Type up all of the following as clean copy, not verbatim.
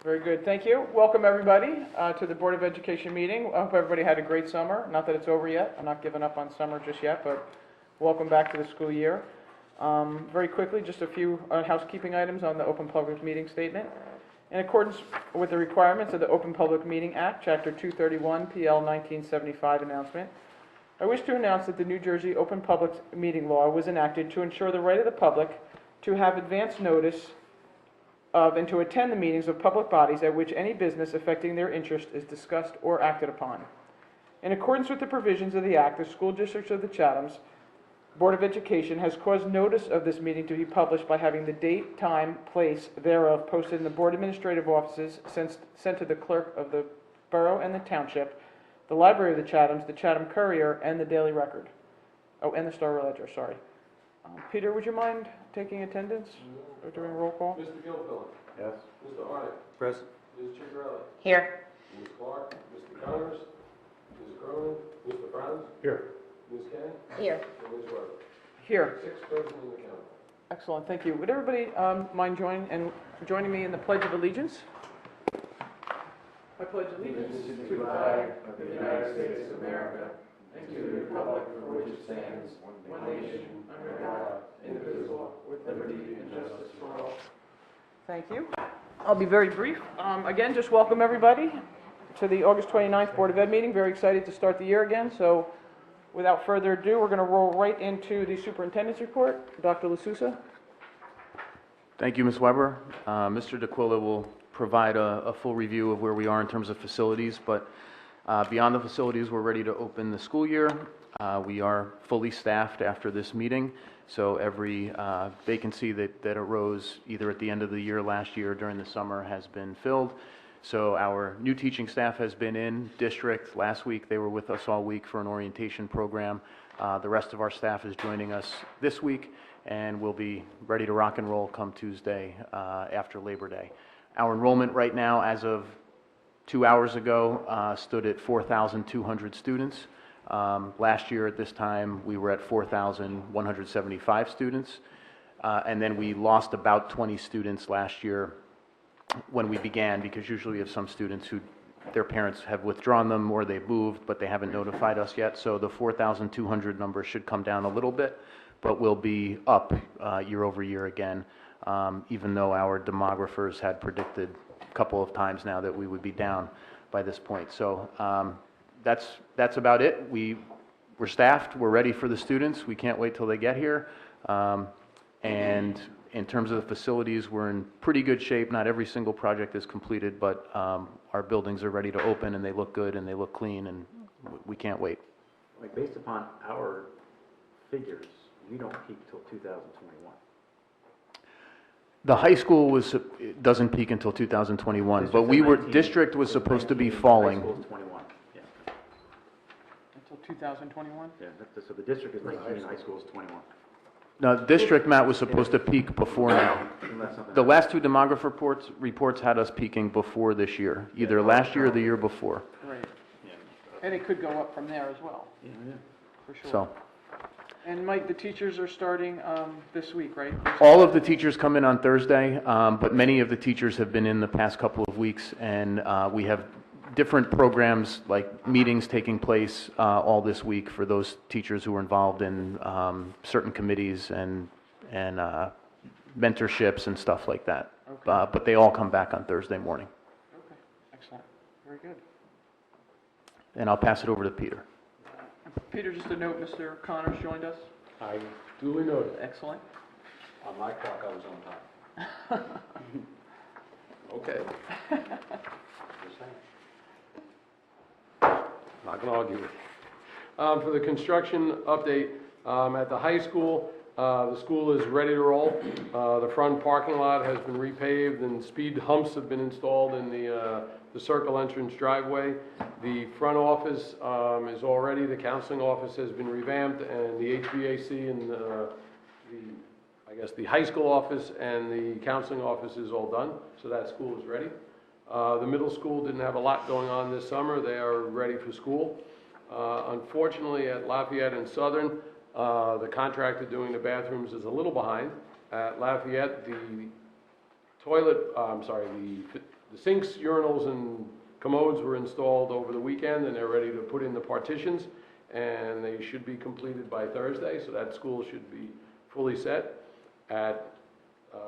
Very good, thank you. Welcome, everybody, to the Board of Education meeting. I hope everybody had a great summer. Not that it's over yet. I'm not giving up on summer just yet, but welcome back to the school year. Very quickly, just a few housekeeping items on the Open Public Meeting Statement. In accordance with the requirements of the Open Public Meeting Act, Chapter 231, PL 1975 announcement, I wish to announce that the New Jersey Open Public Meeting Law was enacted to ensure the right of the public to have advance notice of and to attend the meetings of public bodies at which any business affecting their interest is discussed or acted upon. In accordance with the provisions of the Act, the School Districts of the Chathams Board of Education has caused notice of this meeting to be published by having the date, time, place thereof posted in the Board Administrative Offices sent to the Clerk of the Borough and the Township, the Library of the Chathams, the Chatham Courier, and the Daily Record. Oh, and the Star Ledger, sorry. Peter, would you mind taking attendance or doing roll call? Mr. Gilfillan. Yes. Mr. Arnott. Present. Ms. Chicarelli. Here. Ms. Clark. Mr. Connors. Ms. Cronin. Mr. Franz. Here. Ms. Ken. Here. And Ms. Weber. Here. 6 persons in the count. Excellent, thank you. Would everybody mind joining me in the Pledge of Allegiance? I pledge allegiance to the flag of the United States of America and to the republic for which it stands, one nation, under God, indivisible, with liberty and justice for all. Thank you. I'll be very brief. Again, just welcome everybody to the August 29th Board of Ed meeting. Very excited to start the year again. So without further ado, we're going to roll right into the superintendent's report. Dr. LaSousa. Thank you, Ms. Weber. Mr. DeQuilla will provide a full review of where we are in terms of facilities, but beyond the facilities, we're ready to open the school year. We are fully staffed after this meeting, so every vacancy that arose either at the end of the year last year or during the summer has been filled. So our new teaching staff has been in district. Last week they were with us all week for an orientation program. The rest of our staff is joining us this week, and we'll be ready to rock and roll come Tuesday after Labor Day. Our enrollment right now, as of 2 hours ago, stood at 4,200 students. Last year at this time, we were at 4,175 students. And then we lost about 20 students last year when we began, because usually we have some students who their parents have withdrawn them or they've moved, but they haven't notified us yet. So the 4,200 number should come down a little bit, but will be up year over year again, even though our demographers had predicted a couple of times now that we would be down by this point. So that's about it. We're staffed. We're ready for the students. We can't wait till they get here. And in terms of the facilities, we're in pretty good shape. Not every single project is completed, but our buildings are ready to open, and they look good, and they look clean, and we can't wait. Like, based upon our figures, we don't peak till 2021. The high school doesn't peak until 2021, but district was supposed to be falling. High school is 21, yeah. Until 2021? Yeah, so the district is 19 and high school is 21. Now, district, Matt, was supposed to peak before now. The last two demographer reports had us peaking before this year, either last year or the year before. Right. Yeah. And it could go up from there as well, Yeah. for sure. So, And Mike, the teachers are starting this week, right? all of the teachers come in on Thursday, but many of the teachers have been in the past couple of weeks, and we have different programs like meetings taking place all this week for those teachers who are involved in certain committees and mentorships and stuff like that. Okay. But they all come back on Thursday morning. Okay, excellent. Very good. And I'll pass it over to Peter. Peter, just a note, Mr. Connors joined us. I duly noted. Excellent. On my clock, I was on time. Okay. Just saying. Not going to argue with you. For the construction update, at the high school, the school is ready to roll. The front parking lot has been repaved and speed humps have been installed in the circle entrance driveway. The front office is all ready. The counseling office has been revamped, and the HVAC and the high school office and the counseling office is all done. So that school is ready. The middle school didn't have a lot going on this summer. They are ready for school. Unfortunately, at Lafayette and Southern, the contractor doing the bathrooms is a little behind. At Lafayette, the the sinks, urinals, and commodes were installed over the weekend, and they're ready to put in the partitions, and they should be completed by Thursday, so that school should be fully set. At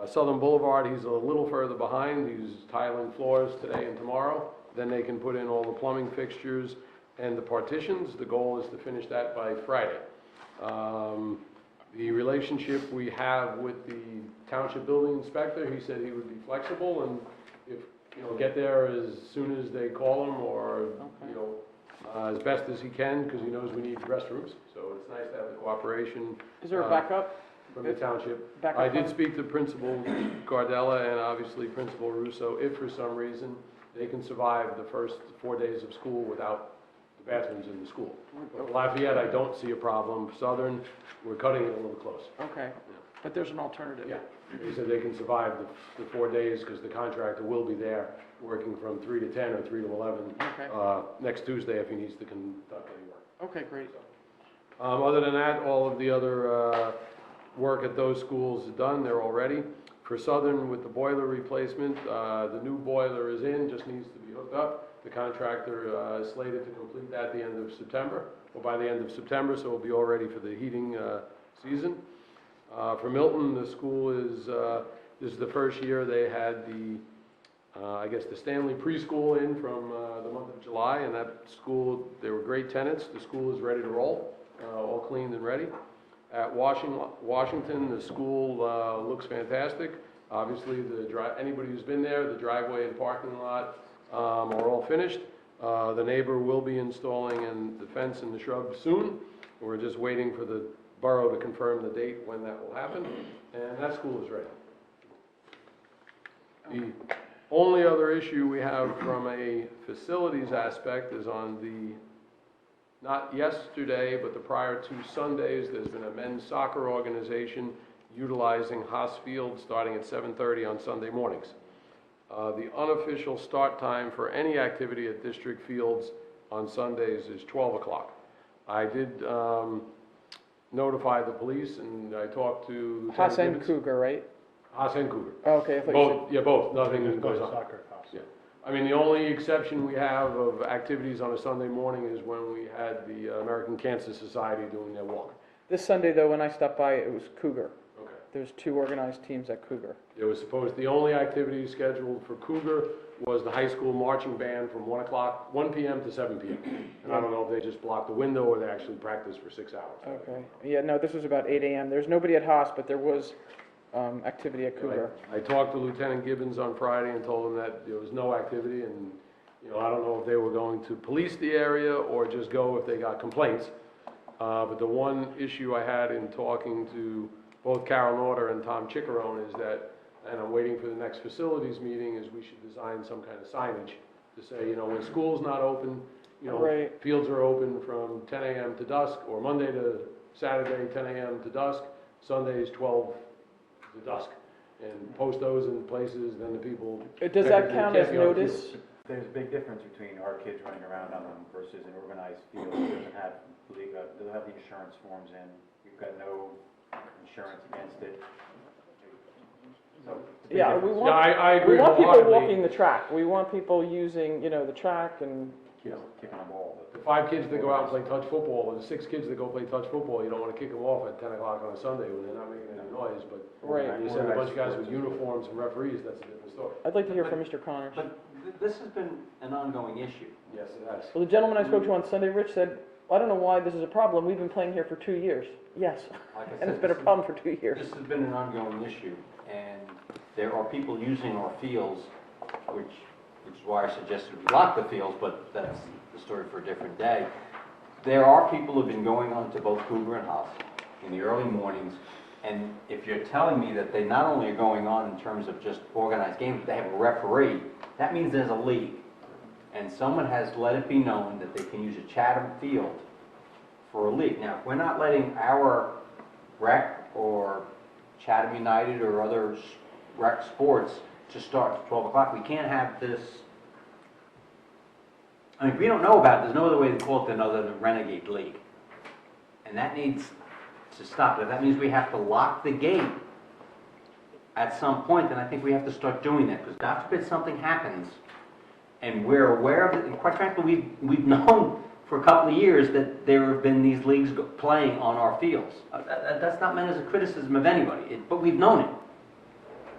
Southern Boulevard, he's a little further behind. He's tiling floors today and tomorrow. Then they can put in all the plumbing fixtures and the partitions. The goal is to finish that by Friday. The relationship we have with the township building inspector, he said he would be flexible, and if, get there as soon as they call him, or, as best as he can, because he knows we need restrooms, so it's nice to have the cooperation. Is there a backup? From the township. Backup I did plan? speak to Principal Gardella and obviously Principal Russo. If for some reason they can survive the first 4 days of school without the bathrooms in the school. Lafayette, I don't see a problem. Southern, we're cutting it a little close. Okay, but there's an alternative. Yeah, they said they can survive the 4 days because the contractor will be there working from 3 to 10 or 3 to 11 Okay. next Tuesday if he needs to conduct any work. Okay, great. Other than that, all of the other work at those schools is done. They're all ready. For Southern, with the boiler replacement, the new boiler is in, just needs to be hooked up. The contractor is slated to complete that at the end of September, or by the end of September, so we'll be all ready for the heating season. For Milton, the school is, this is the first year they had the, I guess, the Stanley preschool in from the month of July, and that school, they were great tenants. The school is ready to roll, all cleaned and ready. At Washington, the school looks fantastic. Obviously, anybody who's been there, the driveway and parking lot are all finished. The neighbor will be installing the fence and the shrubs soon. We're just waiting for the borough to confirm the date when that will happen, and that school is ready. The only other issue we have from a facilities aspect is on the, not yesterday, but the prior 2 Sundays, there's been a men's soccer organization utilizing Haas Field starting at 7:30 on Sunday mornings. The unofficial start time for any activity at district fields on Sundays is 12 o'clock. I did notify the police, and I talked to Lieutenant Haas and Gibbons. Cougar, right? Haas and Cougar. Oh, okay, I thought you Both, yeah, both, nothing goes on. Soccer house. Yeah. I mean, the only exception we have of activities on a Sunday morning is when we had the American Cancer Society doing their walk. said. This Sunday, though, when I stopped by, it was Cougar. Okay. There's 2 organized teams at Cougar. It was supposed, the only activity scheduled for Cougar was the high school marching band from 1 p.m. to 7 p.m. And I don't know if they just blocked the window or they actually practiced for 6 hours. Okay. Yeah, no, this was about 8 a.m. There's nobody at Haas, but there was activity at Cougar. I talked to Lieutenant Gibbons on Friday and told him that there was no activity, and, I don't know if they were going to police the area or just go if they got complaints. But the one issue I had in talking to both Carol Norder and Tom Chickarone is that, and I'm waiting for the next facilities meeting, is we should design some kind of signage to say, when school's not open, Right. fields are open from 10 a.m. to dusk, or Monday to Saturday, 10 a.m. to dusk, Sundays 12 to dusk, and post those in places, then the people. Does that count as notice? There's a big difference between our kids running around on them versus an organized field that doesn't have, doesn't have the insurance forms in. You've got no insurance against it. So, it's a big Yeah, difference. I agree we want people wholeheartedly. walking the track. We want people using, the track and, Kids kicking a ball. The 5 kids that go out and play touch football, or the 6 kids that go play touch football, you don't want to kick them off at 10 o'clock on a Sunday when they're not making any noise, but Right. you send a bunch of guys with uniforms and referees, that's a different story. I'd like to hear from Mr. Connors. But this has been an ongoing issue. Yes, it has. Well, the gentleman I spoke to on Sunday, Rich, said, I don't know why this is a problem. We've been playing here for 2 years. Yes, Like I and said, it's been a this problem for 2 years. This has been an ongoing issue, and there are people using our fields, which is why I suggested we lock the fields, but that's the story for a different day. There are people who've been going on to both Cougar and Haas in the early mornings, and if you're telling me that they not only are going on in terms of just organized games, but they have a referee, that means there's a league. And someone has let it be known that they can use a Chatham field for a league. Now, if we're not letting our rec or Chatham United or other rec sports to start at 12 o'clock, we can't have this. I mean, if we don't know about it, there's no other way to call it other than a renegade league. And that needs to stop. If that means we have to lock the gate at some point, then I think we have to start doing that, because God forbid something happens, and we're aware of it, and quite frankly, we've known for a couple of years that there have been these leagues playing on our fields. That's not meant as a criticism of anybody, but we've known it.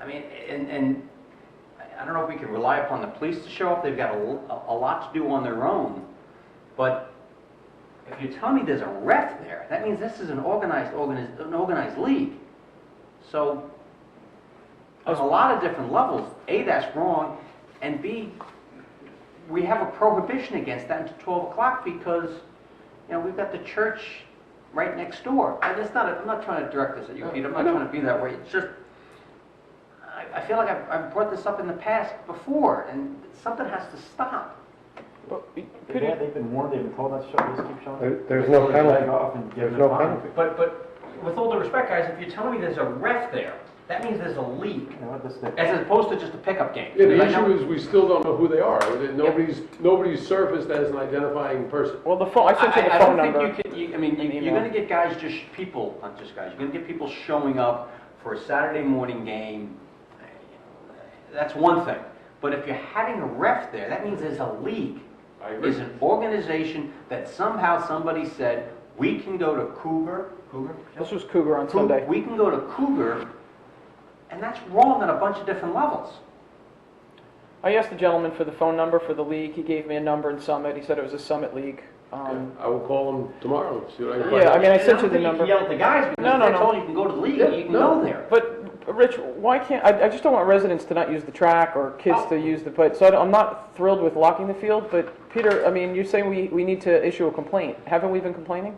I mean, and I don't know if we can rely upon the police to show up. They've got a lot to do on their own. But if you tell me there's a ref there, that means this is an organized league. So on a lot of different levels, A, that's wrong, and B, we have a prohibition against that until 12 o'clock because, you know, we've got the church right next door. And it's not, I'm not trying to direct this at you, Pete. I'm not trying to be that way. It's just, I feel like I've brought this up in the past before, and something has to stop. Well, Yeah, Peter, they've been warned, they've been told not to show, just keep showing. There's no penalty. There's no penalty. But with all due respect, guys, if you're telling me there's a ref there, that means there's a league, You know, as opposed to just a pickup game. Yeah, the Because I know- issue is we still don't know who they are. Nobody's surfaced as an identifying person. well, the phone, I sent you the I phone don't number. think you can, I mean, An you're email. gonna get guys, not just guys, you're gonna get people showing up for a Saturday morning game. That's one thing. But if you're having a ref there, that means there's a league. I agree. There's an organization that somehow somebody said, we can go to Cougar? This was Cougar on Sunday. We can go to Cougar, and that's wrong on a bunch of different levels. I asked the gentleman for the phone number for the league. He gave me a number in Summit. He said it was a Summit league. I will call them tomorrow and see what I can find Yeah, out. I mean, I And sent you don't the think number. You can yell at the guys, because No, if no, they're no. told you can go to the league, Yeah, you can no. go there. But, Rich, why can't, I just don't want residents to not use the track or kids to use the, but, so I'm not thrilled with locking the field, but Peter, I mean, you're saying we need to issue a complaint. Haven't we been complaining?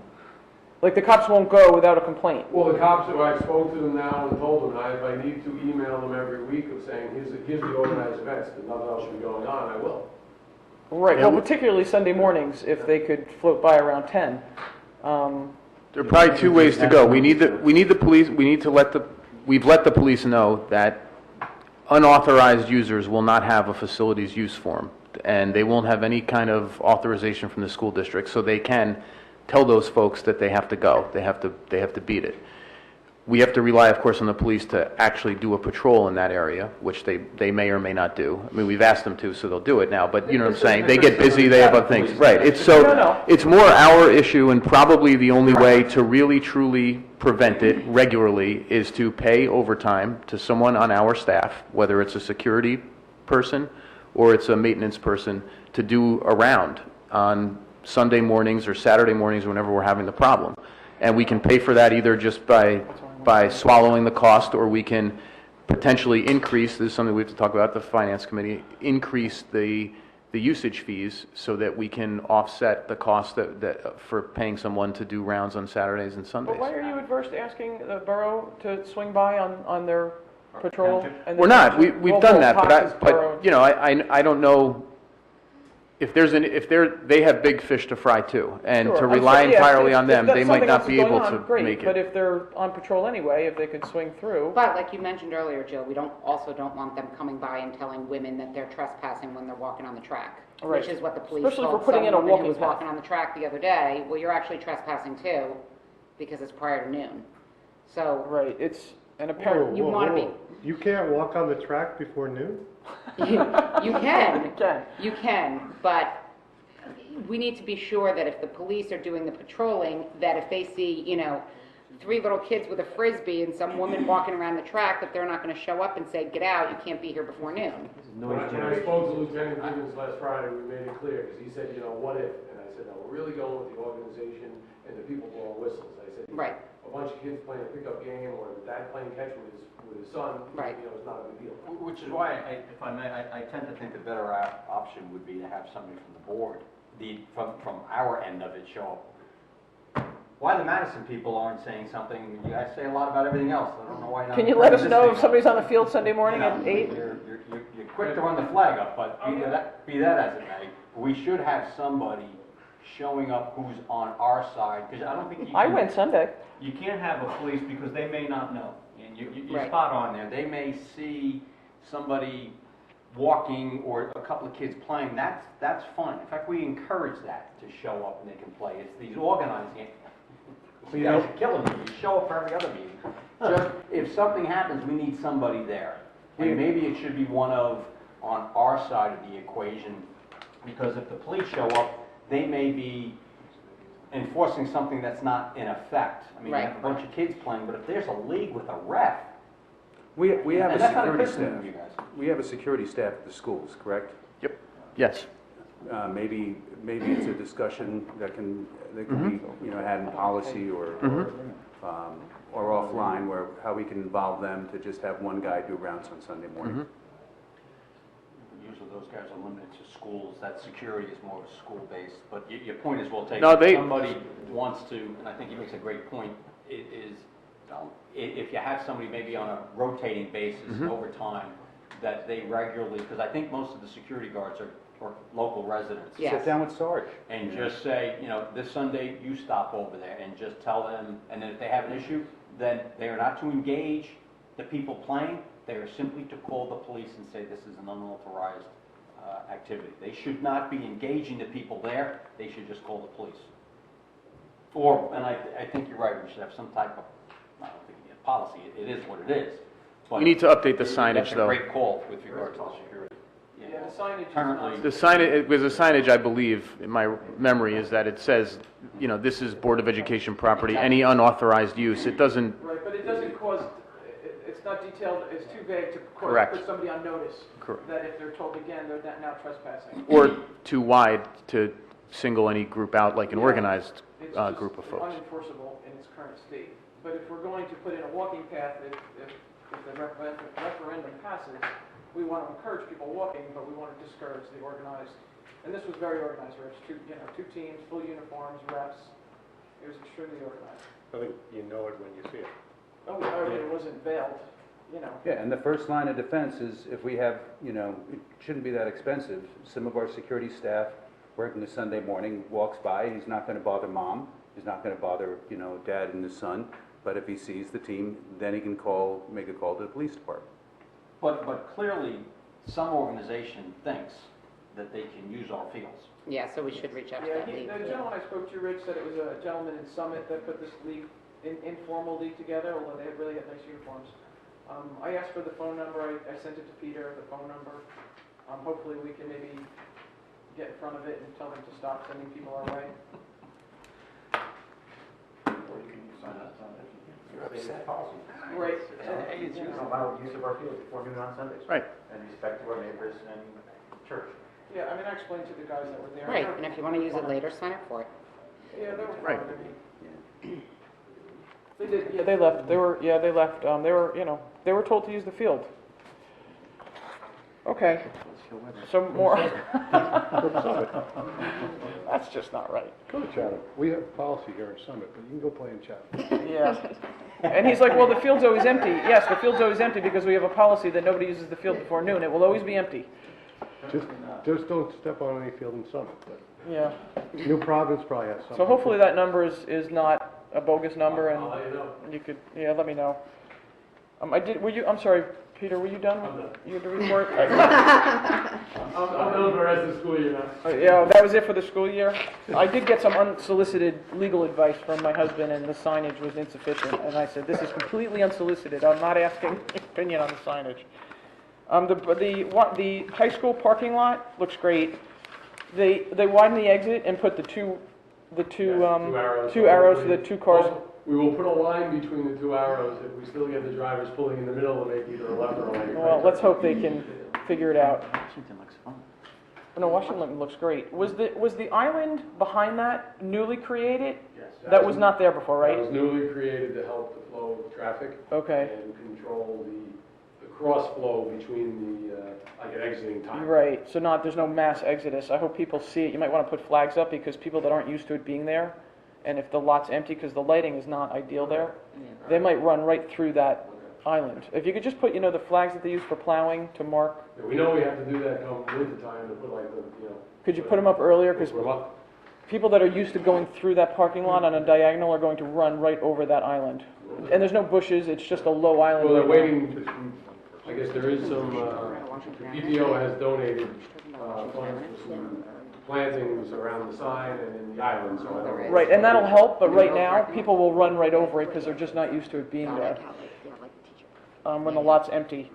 Like, the cops won't go without a complaint. Well, the cops, I spoke to them now and told them, if I need to email them every week of saying, here's the organized events, but nothing else should be going on, I will. Right, Yeah, well, we- particularly Sunday mornings, if they could float by around 10. There are probably two ways to go. We need the police, we've let the police know that unauthorized users will not have a facilities use form, and they won't have any kind of authorization from the school district, so they can tell those folks that they have to go, they have to beat it. We have to rely, of course, on the police to actually do a patrol in that area, which they may or may not do. I mean, we've asked them to, so they'll do it now, but you know what I'm saying? They get busy, they have other things. Right, it's more our issue, and probably the only way to really, truly prevent it regularly is to pay overtime to someone on our staff, whether it's a security person or it's a maintenance person, to do a round on Sunday mornings or Saturday mornings whenever we're having the problem. And we can pay for that either just by swallowing the cost, or we can potentially increase, this is something we have to talk about at the Finance Committee, increase the usage fees so that we can offset the cost that for paying someone to do rounds on Saturdays and Sundays. But why are you adverse to asking the borough to swing by on their patrol? And We're then- not, we've Well, done both that, Cox's borough- but, you know, I don't know, if they have big fish to fry too, and Sure. to I'm rely saying, yeah, entirely if on them, that's they might something not else be is going able to on, great, make But it. if they're on patrol anyway, if they could swing through, But like you mentioned earlier, Jill, we don't want them coming by and telling women that they're trespassing when they're walking on the track. Right. Which is what the police Especially if told we're putting some in a woman who walking was path. walking on the track the other day, well, you're actually trespassing too, because it's prior to noon. So, right, it's, and apparently, You wanna be- You can't walk on the track before noon? you can, can. you can, but we need to be sure that if the police are doing the patrolling, that if they see, you know, 3 little kids with a Frisbee and some woman walking around the track, that they're not gonna show up and say, get out, you can't be here before noon. This is When noise I generation. spoke to Lieutenant Stevens last Friday, we made it clear, because he said, you know, what if? And I said, no, we're really going with the organization and the people blowing whistles. I said, Right. a bunch of kids playing a pickup game, or dad playing catch with his son, Right. you know, it's not a big deal. Which is why, if I may, I tend to think the better option would be to have somebody from the board, from our end of it, show up. Why the Madison people aren't saying something? You guys say a lot about everything else. I don't know why not. Can you let us this know thing if up. somebody's on the field Sunday morning You know, at 8? You're quick to run the flag up, but be that as it may, we should have somebody showing up who's on our side, because I don't think you can. I went Sunday. You can't have a police because they may not know, and you're Right. spot on there. They may see somebody walking or a couple of kids playing. That's fine. In fact, we encourage that to show up and they can play. It's these organizing You guys are killing me. You show up for every other meeting. Just, if something happens, we need somebody there. And maybe it should be one of, on our side of the equation, because if the police show up, they may be enforcing something that's not in effect. I mean, you have a bunch of kids playing, but if there's a league with a ref, We have a and that's not a security criticism staff. of you guys. We have a security staff at the schools, correct? Yep. Yes. Maybe it's a discussion that can be, had in policy or offline, where how we can involve them to just have one guy do rounds on Sunday morning. Usually those guys are limited to schools, that security is more of a school-based, but your point is well taken. No, If somebody wants to, and I think he makes a great point, if you have somebody maybe on a rotating basis over time, that they regularly, because I think most of the security guards are local residents. Yes. Sit down with Sarge. And just say, this Sunday, you stop over there, and just tell them, and then if they have an issue, then they are not to engage the people playing, they are simply to call the police and say this is an unauthorized activity. They should not be engaging the people there, they should just call the police. Or, and I think you're right, we should have some type of, I don't think a policy, it is what it is. But We need to update the signage, that's though. a great call with regard to the security. Yeah, the signage is Currently, not. The signage, with the signage, I believe, in my memory, is that it says, this is Board of Education property, any unauthorized use. It doesn't, Right, but it doesn't cause, it's not detailed, it's too vague to Correct. put somebody on notice. Correct. That if they're told again, they're now trespassing. or too wide to single any group out like an organized It's just group of folks. unenforceable in its current state. But if we're going to put in a walking path, if the referendum passes, we want to encourage people walking, but we want to discourage the organized. And this was very organized, Rich. Two teams, full uniforms, refs. It was extremely organized. I think you know it when you see it. Oh, it wasn't veiled, Yeah, and the first line of defense is if we have, it shouldn't be that expensive. Some of our security staff working the Sunday morning walks by, he's not going to bother mom, he's not going to bother, dad and his son, but if he sees the team, then he can make a call to the police department. but clearly, some organization thinks that they can use our fields. Yeah, so we should reach out to Yeah, that league. the gentleman I spoke to, Rich, said it was a gentleman in Summit that put this league, informal league together, although they really had nice uniforms. I asked for the phone number, I sent it to Peter, the phone number. Hopefully we can maybe get in front of it and tell them to stop sending people our way. Or you can sign up on it. Say that policy. Right. Allow use of our fields before noon on Sundays. Right. And respect to our neighbors and church. Yeah, I explained to the guys that were there. Right, and if you want to use it later, sign up for it. Yeah, they were Right. fine. They did, yeah, they left, they left, they were told to use the field. Okay, some more. That's just not right. Go to Chatham. We have policy here in Summit, but you can go play in Chatham. Yeah. And he's like, well, the field's always empty. Yes, the field's always empty because we have a policy that nobody uses the field before noon. It will always be empty. Just don't step on any field in Summit, but Yeah. New Providence probably has something. So hopefully that number is not a bogus number and I'll let you know. you could, let me know. I'm sorry, Peter, were you done? You had to report? I'm done for the rest of the school year now. Yeah, that was it for the school year. I did get some unsolicited legal advice from my husband, and the signage was insufficient. And I said, this is completely unsolicited. I'm not asking opinion on the signage. The high school parking lot looks great. They widened the exit and put the two arrows for the two cars. Well, we will put a line between the two arrows if we still get the drivers pulling in the middle to make either a left or a right. Well, let's hope they can figure it out. Washington looks fun. No, Washington looks great. Was the island behind that newly created? Yes. That was not there before, That right? was newly created to help the flow of traffic. Okay. And control the cross flow between the, like an exiting time. Right, so there's no mass exodus. I hope people see it. You might want to put flags up because people that aren't used to it being there, and if the lot's empty, because the lighting is not ideal there, they might run right through that island. If you could just put, the flags that they use for plowing to mark, Yeah, we know we have to do that come winter time to put like the, could you put them up earlier? Because put 'em up. people that are used to going through that parking lot on a diagonal are going to run right over that island. And there's no bushes, it's just a low island. Well, they're right now. waiting, I guess there is some, the PTO has donated funds for some plantings around the sign and in the island, so I don't know. Right, and that'll help, but right now, people will run right over it because they're just not used to it being there, when the lot's empty.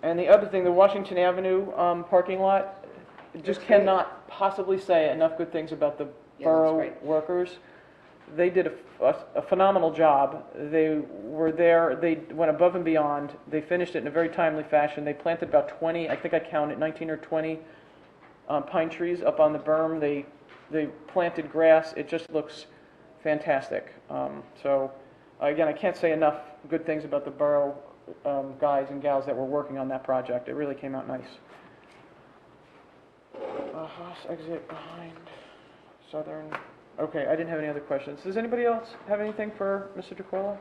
And the other thing, the Washington Avenue parking lot, just cannot possibly say enough good things about the Yeah, that's borough great. workers. They did a phenomenal job. They were there, they went above and beyond. They finished it in a very timely fashion. They planted about 20, I think I counted 19 or 20 pine trees up on the berm. They planted grass. It just looks fantastic. So, again, I can't say enough good things about the borough guys and gals that were working on that project. It really came out nice. Haas exit behind Southern. Okay, I didn't have any other questions. Does anybody else have anything for Mr. DeQuilla?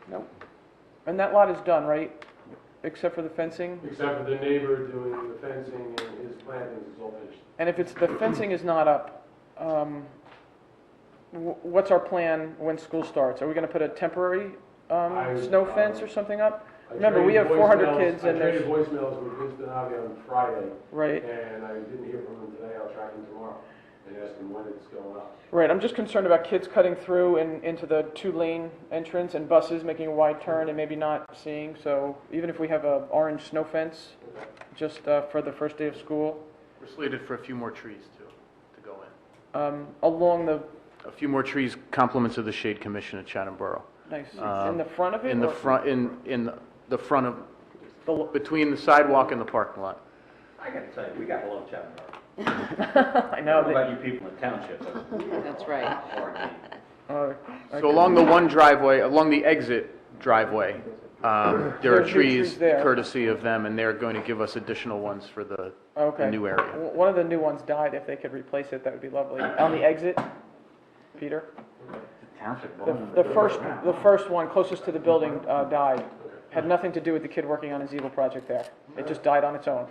No. And that lot is done, right? Except for the fencing? Except for the neighbor doing the fencing and his plantings is all finished. And if it's, the fencing is not up, what's our plan when school starts? Are we gonna put a temporary snow fence or something up? Remember, we have 400 kids and I there's, traded voicemails with Vince Benavi on Friday, right, and I didn't hear from him today. I'll track him tomorrow and ask him when it's going up. right. I'm just concerned about kids cutting through and into the 2-lane entrance and buses making a wide turn and maybe not seeing. So even if we have a orange snow fence, just for the first day of school, We're slated for a few more trees to go in. along the, A few more trees, compliments of the Shade Commission at Chatham Borough. nice, in the front of it? In the or- front, in the front of, The, between the sidewalk and the parking lot. I gotta tell you, we got a little chat about it. I I know don't know that, about you people in the township, but. That's right. So along the one driveway, along the exit driveway, there are There's new trees trees there. courtesy of them, and they're going to give us additional ones for the okay. new area. One of the new ones died. If they could replace it, that would be lovely. On the exit, Peter? Township. The first one closest to the building died. Had nothing to do with the kid working on his evil project there. It just died on its own.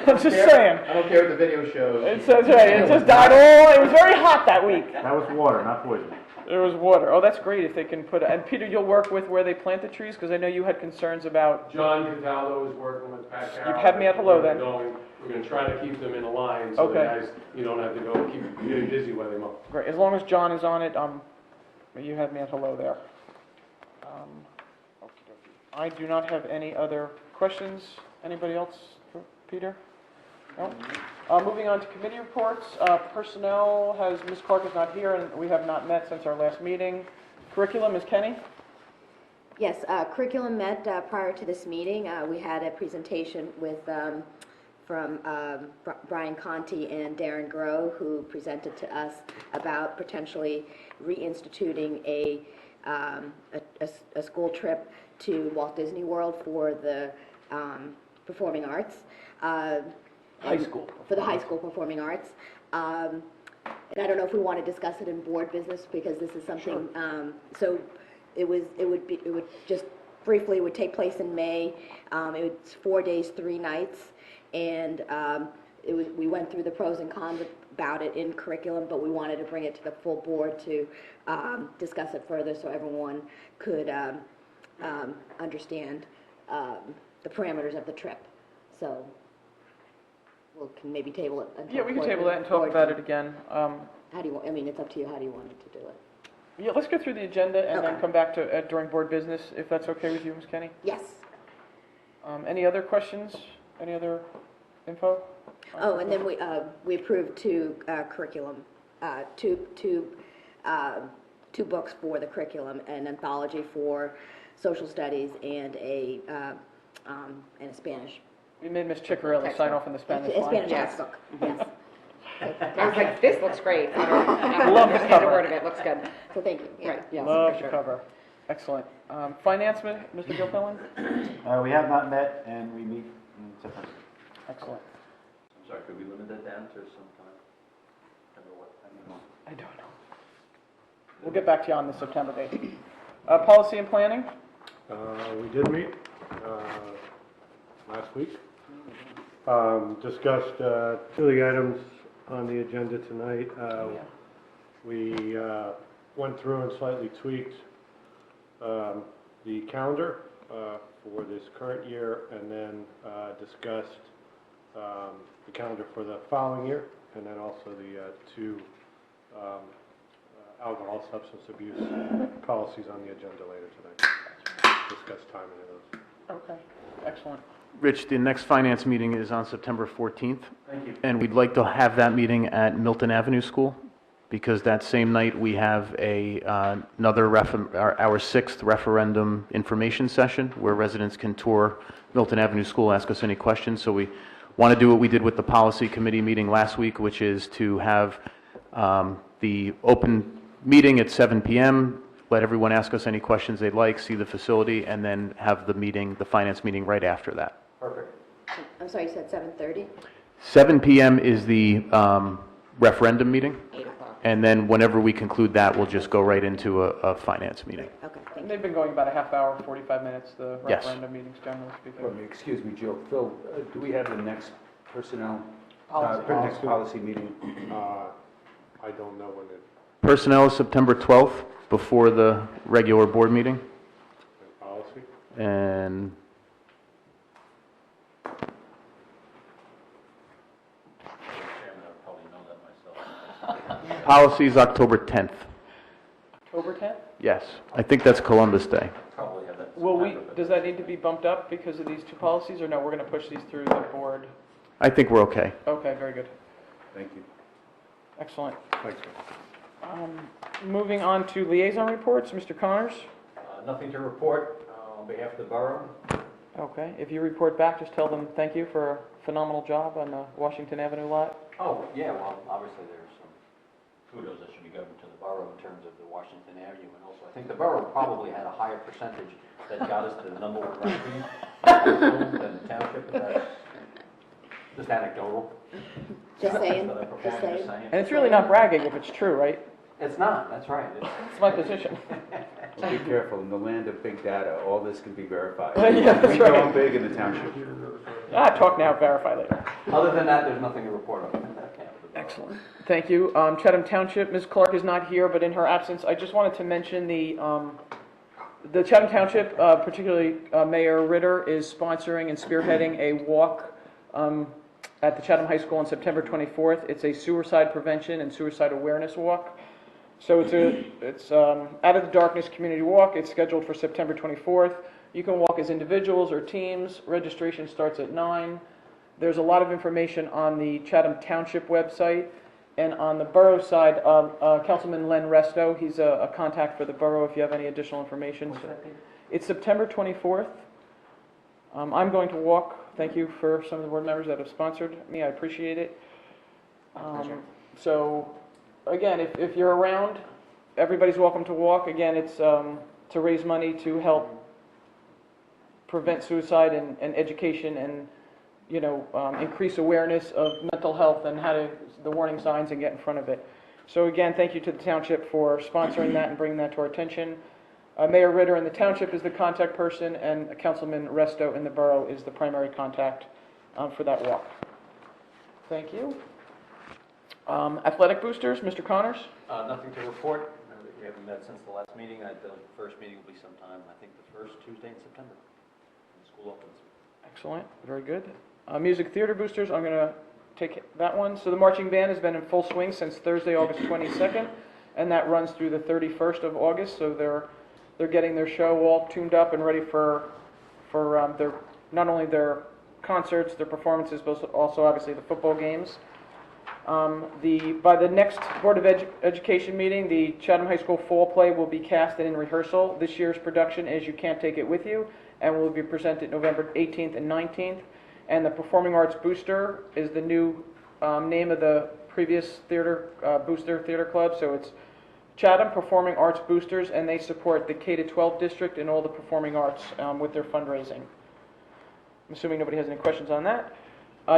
I'm just saying. I don't care what the video shows. It says right. It just died all. It was very hot that week. That was water, not poison. There was water. Oh, that's great if they can put. And Peter, you'll work with where they plant the trees because I know you had concerns about. John Cataldo is working with Pat Carroll. You've had me at hello then. We're going to try to keep them in a line so Okay. the guys, you don't have to go keep getting busy while they mow. Great. As long as John is on it, you had me at hello there. Okey-dokey. I do not have any other questions. Anybody else for Peter? No? Moving on to committee reports. Personnel has, Ms. Clark is not here, and we have not met since our last meeting. Curriculum, Ms. Kenny? Yes, curriculum met prior to this meeting. We had a presentation with, from Brian Conti and Darren Groh, who presented to us about potentially reinstituting a school trip to Walt Disney World for the performing arts. High school. For the high school performing arts. And I don't know if we want to discuss it in board business, because this is something, so it would just briefly, would take place in May. It's 4 days, 3 nights, and we went through the pros and cons about it in curriculum, but we wanted to bring it to the full board to discuss it further so everyone could understand the parameters of the trip. So we can maybe table it until. Yeah, we can board- table that and talk board- about it again. How do you want, I mean, it's up to you, how do you want it to do it? Yeah, let's go through the agenda and then Okay. come back to during board business, if that's okay with you, Ms. Kenny. Yes. Any other questions? Any other info? Oh, and then we approved 2 curriculum, two books for the curriculum, an anthology for social studies and a Spanish. We made Ms. Chickarelli sign off on the Spanish A line. Spanish Yes. textbook, yes. I was like, this looks great. I Love the never cover. word of it, looks good. So thank you. Yeah. Right, yes, Love for the sure. cover. Excellent. Finance, Mr. Gilfillan? We have not met, and we meet in September. Excellent. I'm sorry, could we limit that down to some time? I don't know. We'll get back to you on the September date. Policy and planning? We did meet last week. Discussed 2 of the items on the agenda tonight. We went through and slightly tweaked the calendar for this current year, and then discussed the calendar for the following year, and then also the two alcohol substance abuse policies on the agenda later tonight. Discuss timing of those. Okay, excellent. Rich, the next finance meeting is on September 14th, Thank you. and we'd like to have that meeting at Milton Avenue School, because that same night we have our sixth referendum information session, where residents can tour Milton Avenue School, ask us any questions. So we want to do what we did with the policy committee meeting last week, which is to have the open meeting at 7 p.m., let everyone ask us any questions they'd like, see the facility, and then have the finance meeting right after that. Perfect. I'm sorry, you said 7:30? 7 p.m. is the referendum meeting, 8 o'clock. and then whenever we conclude that, we'll just go right into a finance meeting. Okay, thank And you. they've been going about a half hour, 45 minutes, the Yes. referendum meetings, generally speaking. Excuse me, Jill, Phil, do we have the next personnel, Policy. next policy meeting? I don't know when it, Personnel is September 12th, before the regular board meeting, policy? and Chairman, I probably know that myself. policy is October 10th. October 10th? Yes, I think that's Columbus Day. Probably have that. Will we, September, but- does that need to be bumped up because of these two policies, or no, we're going to push these through the board? I think we're okay. Okay, very good. Thank you. Excellent. Thanks, sir. Moving on to liaison reports, Mr. Connors? Nothing to report on behalf of the borough. Okay, if you report back, just tell them thank you for a phenomenal job on the Washington Avenue lot. Oh, yeah, well, obviously there's some kudos that should be given to the borough in terms of the Washington Avenue, and also I think the borough probably had a higher percentage that got us to the number one ranking than the township, but that's just anecdotal. Just saying, That I performed, just saying. And it's really not bragging if it's true, right? It's not, that's right. It's my position. Well, be careful, in the land of big data, all this can be verified. Yeah, that's We go right. big in the township. Talk now, verify later. Other than that, there's nothing to report on. Excellent. Thank you. Chatham Township, Ms. Clark is not here, but in her absence, I just wanted to mention the Chatham Township, particularly Mayor Ritter, is sponsoring and spearheading a walk at the Chatham High School on September 24th. It's a suicide prevention and suicide awareness walk. So it's Out of the Darkness Community Walk. It's scheduled for September 24th. You can walk as individuals or teams. Registration starts at 9. There's a lot of information on the Chatham Township website. And on the borough side, Councilman Len Resto, he's a contact for the borough if you have any additional information. It's September 24th. I'm going to walk. Thank you for some of the board members that have sponsored me. I appreciate it. So, again, if you're around, everybody's welcome to walk. Again, it's to raise money to help prevent suicide and education and, increase awareness of mental health and the warning signs and get in front of it. So again, thank you to the township for sponsoring that and bringing that to our attention. Mayor Ritter in the township is the contact person, and Councilman Resto in the borough is the primary contact for that walk. Thank you. Athletic boosters, Mr. Connors? Nothing to report. We haven't met since the last meeting. The first meeting will be sometime, I think, the first Tuesday in September, when school opens. Excellent, very good. Music theater boosters, I'm going to take that one. So the marching band has been in full swing since Thursday, August 22nd, and that runs through the 31st of August. So they're getting their show all tuned up and ready for their not only their concerts, their performances, but also obviously the football games. By the next Board of Education meeting, the Chatham High School fall play will be cast and in rehearsal. This year's production is You Can't Take It With You, and will be presented November 18th and 19th. And the Performing Arts Booster is the new name of the previous Booster Theater Club. So it's Chatham Performing Arts Boosters, and they support the K-12 district and all the performing arts with their fundraising. I'm assuming nobody has any questions on that.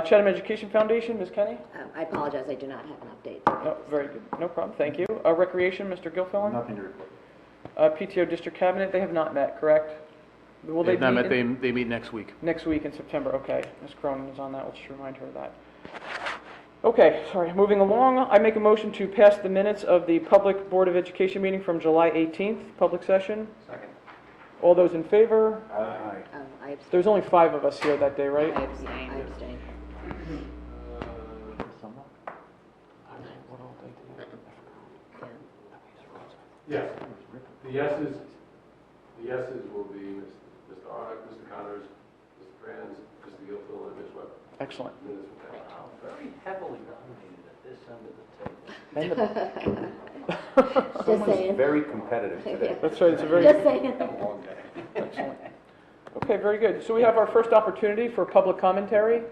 Chatham Education Foundation, Ms. Kenny? I apologize, I do not have an update. No, very good. No problem. Thank you. Recreation, Mr. Gilfillan? Nothing to report. PTO District Cabinet, they have not met, correct? Will They've not met, in- they meet next week. Next week in September, okay. Ms. Cronin is on that, let's just remind her of that. Okay, sorry, moving along, I make a motion to pass the minutes of the Public Board of Education meeting from July 18th, public session. Second. All those in favor? Aye. I abstain. There's only 5 of us here that day, right? I abstain. I abstain. Yes. The yeses will be Mr. Arnold, Mr. Connors, Mr. Franz, Mr. Gilfield, and Ms. Webb. Excellent. Minutes will pass. Very heavily dominated at this end of the table. Just Someone's saying. very competitive today. That's right, it's a very... Just saying. Long day. Excellent. Okay, very good. So we have our first opportunity for public commentary.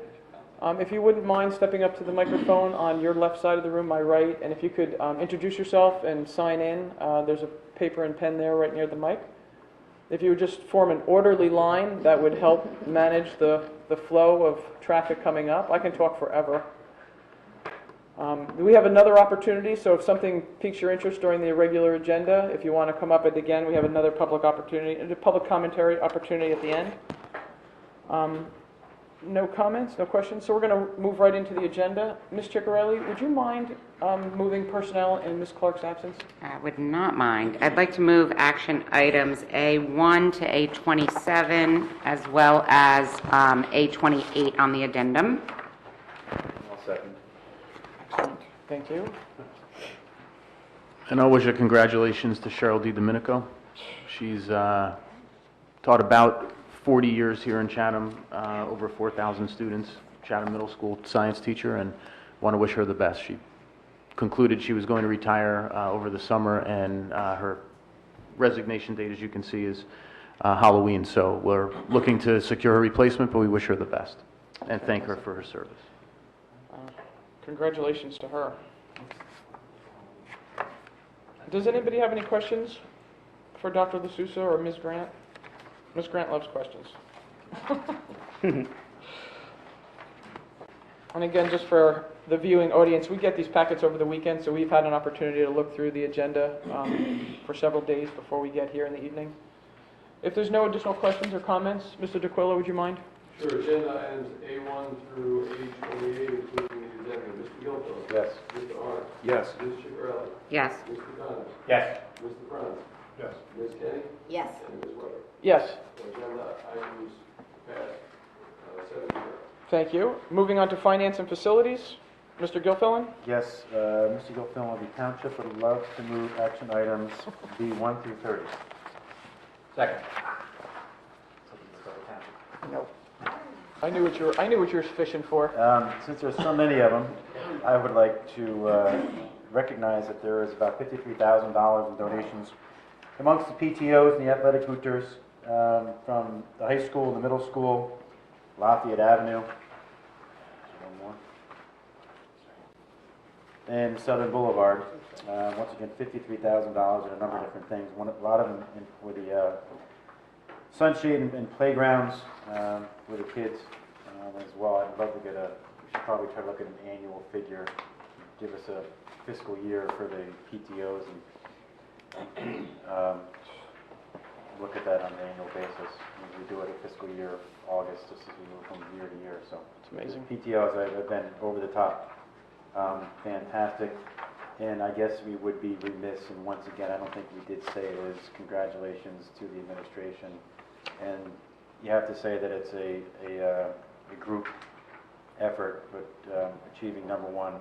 If you wouldn't mind stepping up to the microphone on your left side of the room, my right, and if you could introduce yourself and sign in. There's a paper and pen there right near the mic. If you would just form an orderly line, that would help manage the flow of traffic coming up. I can talk forever. We have another opportunity, so if something piques your interest during the irregular agenda, if you want to come up again, we have another public opportunity, a public commentary opportunity at the end. No comments, no questions, so we're going to move right into the agenda. Ms. Ciccarelli, would you mind moving personnel in Ms. Clark's absence? I would not mind. I'd like to move action items A1 to A27, as well as A28 on the addendum. I'll second. Excellent, thank you. And I'll wish a congratulations to Cheryl D. Domenico. She's taught about 40 years here in Chatham, over 4,000 students, Chatham Middle School science teacher, and want to wish her the best. She concluded she was going to retire over the summer, and her resignation date, as you can see, is Halloween. So we're looking to secure a replacement, but we wish her the best and thank her for her service. Congratulations to her. Does anybody have any questions for Dr. LaSousa or Ms. Grant? Ms. Grant loves questions. And again, just for the viewing audience, we get these packets over the weekend, so we've had an opportunity to look through the agenda for several days before we get here in the evening. If there's no additional questions or comments, Mr. DeQuilla, would you mind? Sure, agenda items A1 through A28, including the addendum. Mr. Gilfield. Yes. Mr. Arnott. Yes. Ms. Ciccarelli. Yes. Mr. Connors. Yes. Mr. Franz. Yes. Ms. Kenny. Yes. And Ms. Weber. Yes, Agenda items passed, 7-0. thank you. Moving on to finance and facilities, Mr. Gilfillan? Yes, Mr. Gilfillan of the Township would love to move action items B1 through 30. Second. No. I knew what you were fishing for. Since there's so many of them, I would like to recognize that there is about $53,000 in donations amongst the PTOs and the athletic hooters from the high school and the middle school, Lafayette Avenue, one more, and Southern Boulevard. Once again, $53,000 in a number of different things. A lot of them for the sunshade and playgrounds for the kids as well. I'd love to get we should probably try to look at an annual figure, give us a fiscal year for the PTOs and look at that on an annual basis. We do it a fiscal year, August, just as we move from year to year. So It's amazing. PTOs have been over the top, fantastic. And I guess we would be remiss, and once again, I don't think we did say it, is congratulations to the administration. And you have to say that it's a group effort, but achieving #1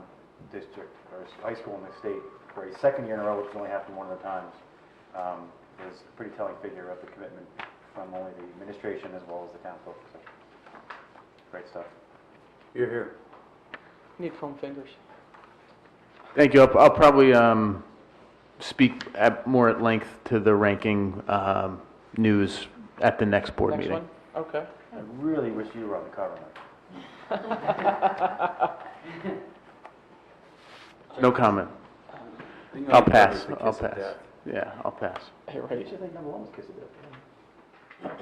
district or high school in the state for a second year in a row, which has only happened one other times, is a pretty telling figure of the commitment from only the administration as well as the town folks. So, great stuff. You're here. Need foam fingers. Thank you. I'll probably speak more at length to the ranking news at the next board Next meeting. one? Okay. I really wish you were on the cover. No comment. I'll pass. I'll pass. Yeah, I'll pass. Hey, right. You should think #1 was Kiss of Death.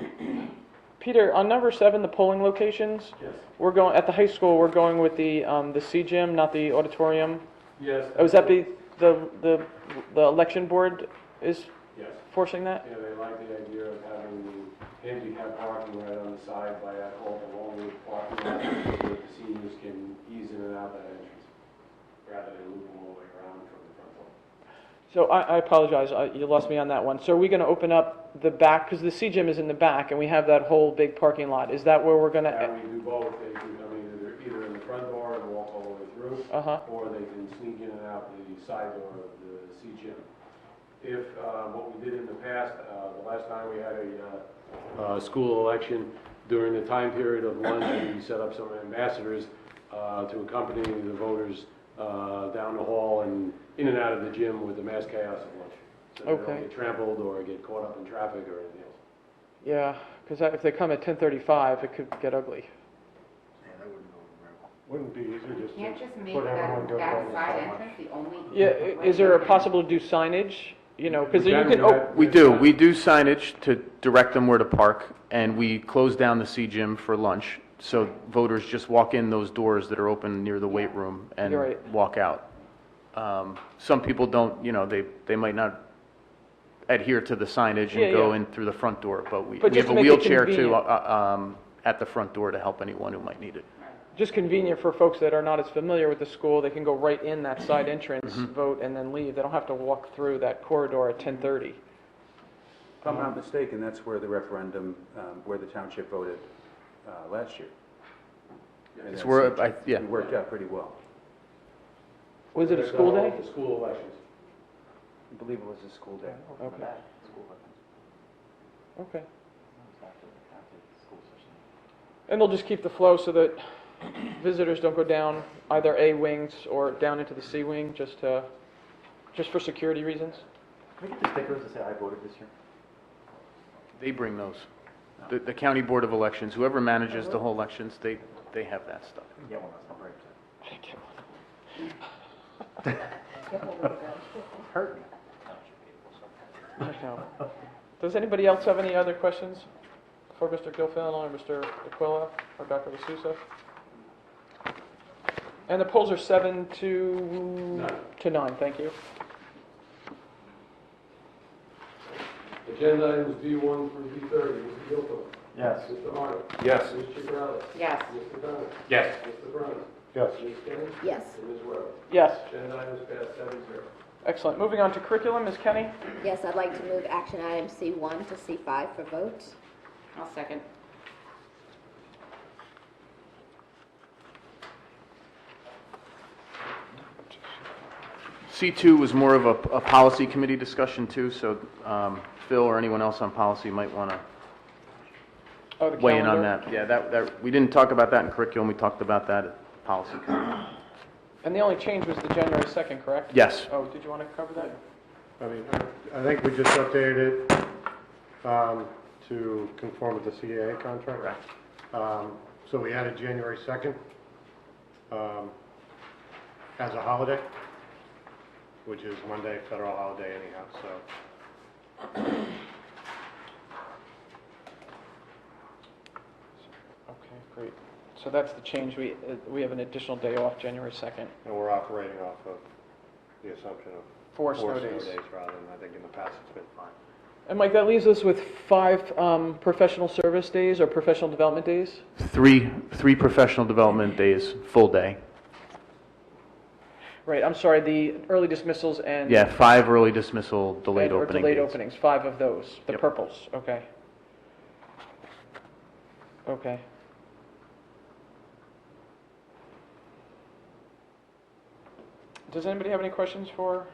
Peter, on number 7, the polling locations, Yes. we're going, at the high school, we're going with the C gym, not the auditorium. Yes. Oh, is that the election board is Yes. forcing that? Yeah, they like the idea of having the handicap parking right on the side by that whole along with parking lot so that the seniors can ease in and out that entrance rather than looping all the way around from the front door. So I apologize, you lost me on that one. So are we going to open up the back, because the C gym is in the back, and we have that whole big parking lot. Is that where we're going Now, to? we do both, they can come either in the front door and walk all the way through, Uh-huh. or they can sneak in and out the side door of the C gym. If, what we did in the past, the last time we had a school election, during the time period of lunch, we set up some ambassadors to accompany the voters down the hall and in and out of the gym with the mass chaos of lunch. So they Okay. don't get trampled or get caught up in traffic or anything else. Yeah, because if they come at 10:35, it could get ugly. Wouldn't be easier just Can't just to make put everyone that, go that down side so much? entrance the only. Yeah, is there a possible to do signage? You know, because you can, We do signage to direct them where to park, and we close down the C gym for lunch, so voters just walk in those doors that are open near the weight room and You're right. walk out. Some people don't, you know, they might not adhere to the signage Yeah, and go yeah. in through the front door, but we But we just have to a make it wheelchair too, convenient. at the front door to help anyone who might need it. just convenient for folks that are not as familiar with the school. They can go right in that side entrance, vote, and then leave. They don't have to walk through that corridor at 10:30. If I'm not mistaken, that's where the referendum, where the township voted last year. And It's that's- where, yeah. It worked out pretty well. Was it a They've school done all day? the school elections. I believe it was a school day. Okay. Okay. And they'll just keep the flow so that visitors don't go down either A wings or down into the C wing, just for security reasons. Can we get the stickers that say I voted this year? They bring those. The County Board of Elections, whoever manages the whole elections, they have that stuff. Yeah, well, that's not very upset. I didn't get one. Hurt me. No. Does anybody else have any other questions for Mr. Gilfillan or Mr. Aquila or Dr. D'Souza? And the polls are 7 to 9, thank you. Agenda items B1 through B30, Mr. Gilpin. Yes. Mr. Harnett. Yes. Ms. Chicarelli. Yes. Mr. Bennett. Yes. Mr. Brown. Yes. Ms. Kenny. Yes. And Ms. Weber. Yes, Agenda items passed 7-0. excellent. Moving on to curriculum, Ms. Kenny? Yes, I'd like to move action items C1 to C5 for vote. I'll second. C2 was more of a policy committee discussion too, so Phil or anyone else on policy might want to Oh, the weigh in on calendar. that. Yeah, that, we didn't talk about that in curriculum, we talked about that at policy committee. And the only change was the January 2nd, correct? Yes. Oh, did you want to cover that? I mean, I think we just updated it to conform with the CAA contract. So we added January 2nd as a holiday, which is Monday, federal holiday anyhow, so. Okay, great. So that's the change. We have an additional day off, January 2nd. And we're operating off of the assumption of 4 4 snow days. rather than, I think in the past it's been 5. And Mike, that leaves us with 5 professional service days or professional development days? Three professional development days, full day. Right, I'm sorry, the early dismissals and... Yeah, 5 early dismissal, delayed or opening delayed dates. openings, 5 of those, the Yep. purples, okay. Okay. Does anybody have any questions for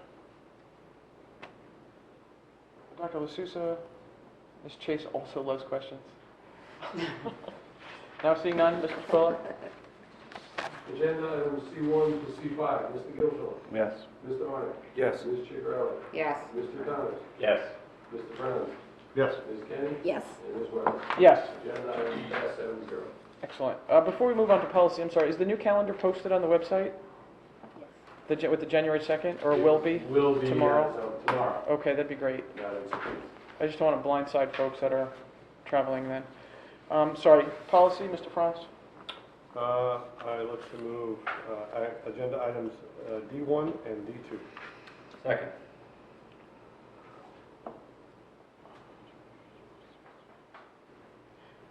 Dr. LaSousa? Ms. Chase also loves questions. Now seeing none, Mr. Quilla? Agenda items C1 to C5, Mr. Gilpin. Yes. Mr. Harnett. Yes. Ms. Chicarelli. Yes. Mr. Thomas. Yes. Mr. Brown. Yes. Ms. Kenny. Yes. And Ms. Weber. Yes. Agenda items passed 7-0. Excellent. Before we move on to policy, I'm sorry, is the new calendar posted on the website? With the January 2nd, or will be? Will be Tomorrow? as of tomorrow. Okay, that'd be great. Yeah, that's approved. I just don't want to blindside folks that are traveling then. Sorry, policy, Mr. Franz? I look to move agenda items D1 and D2. Second.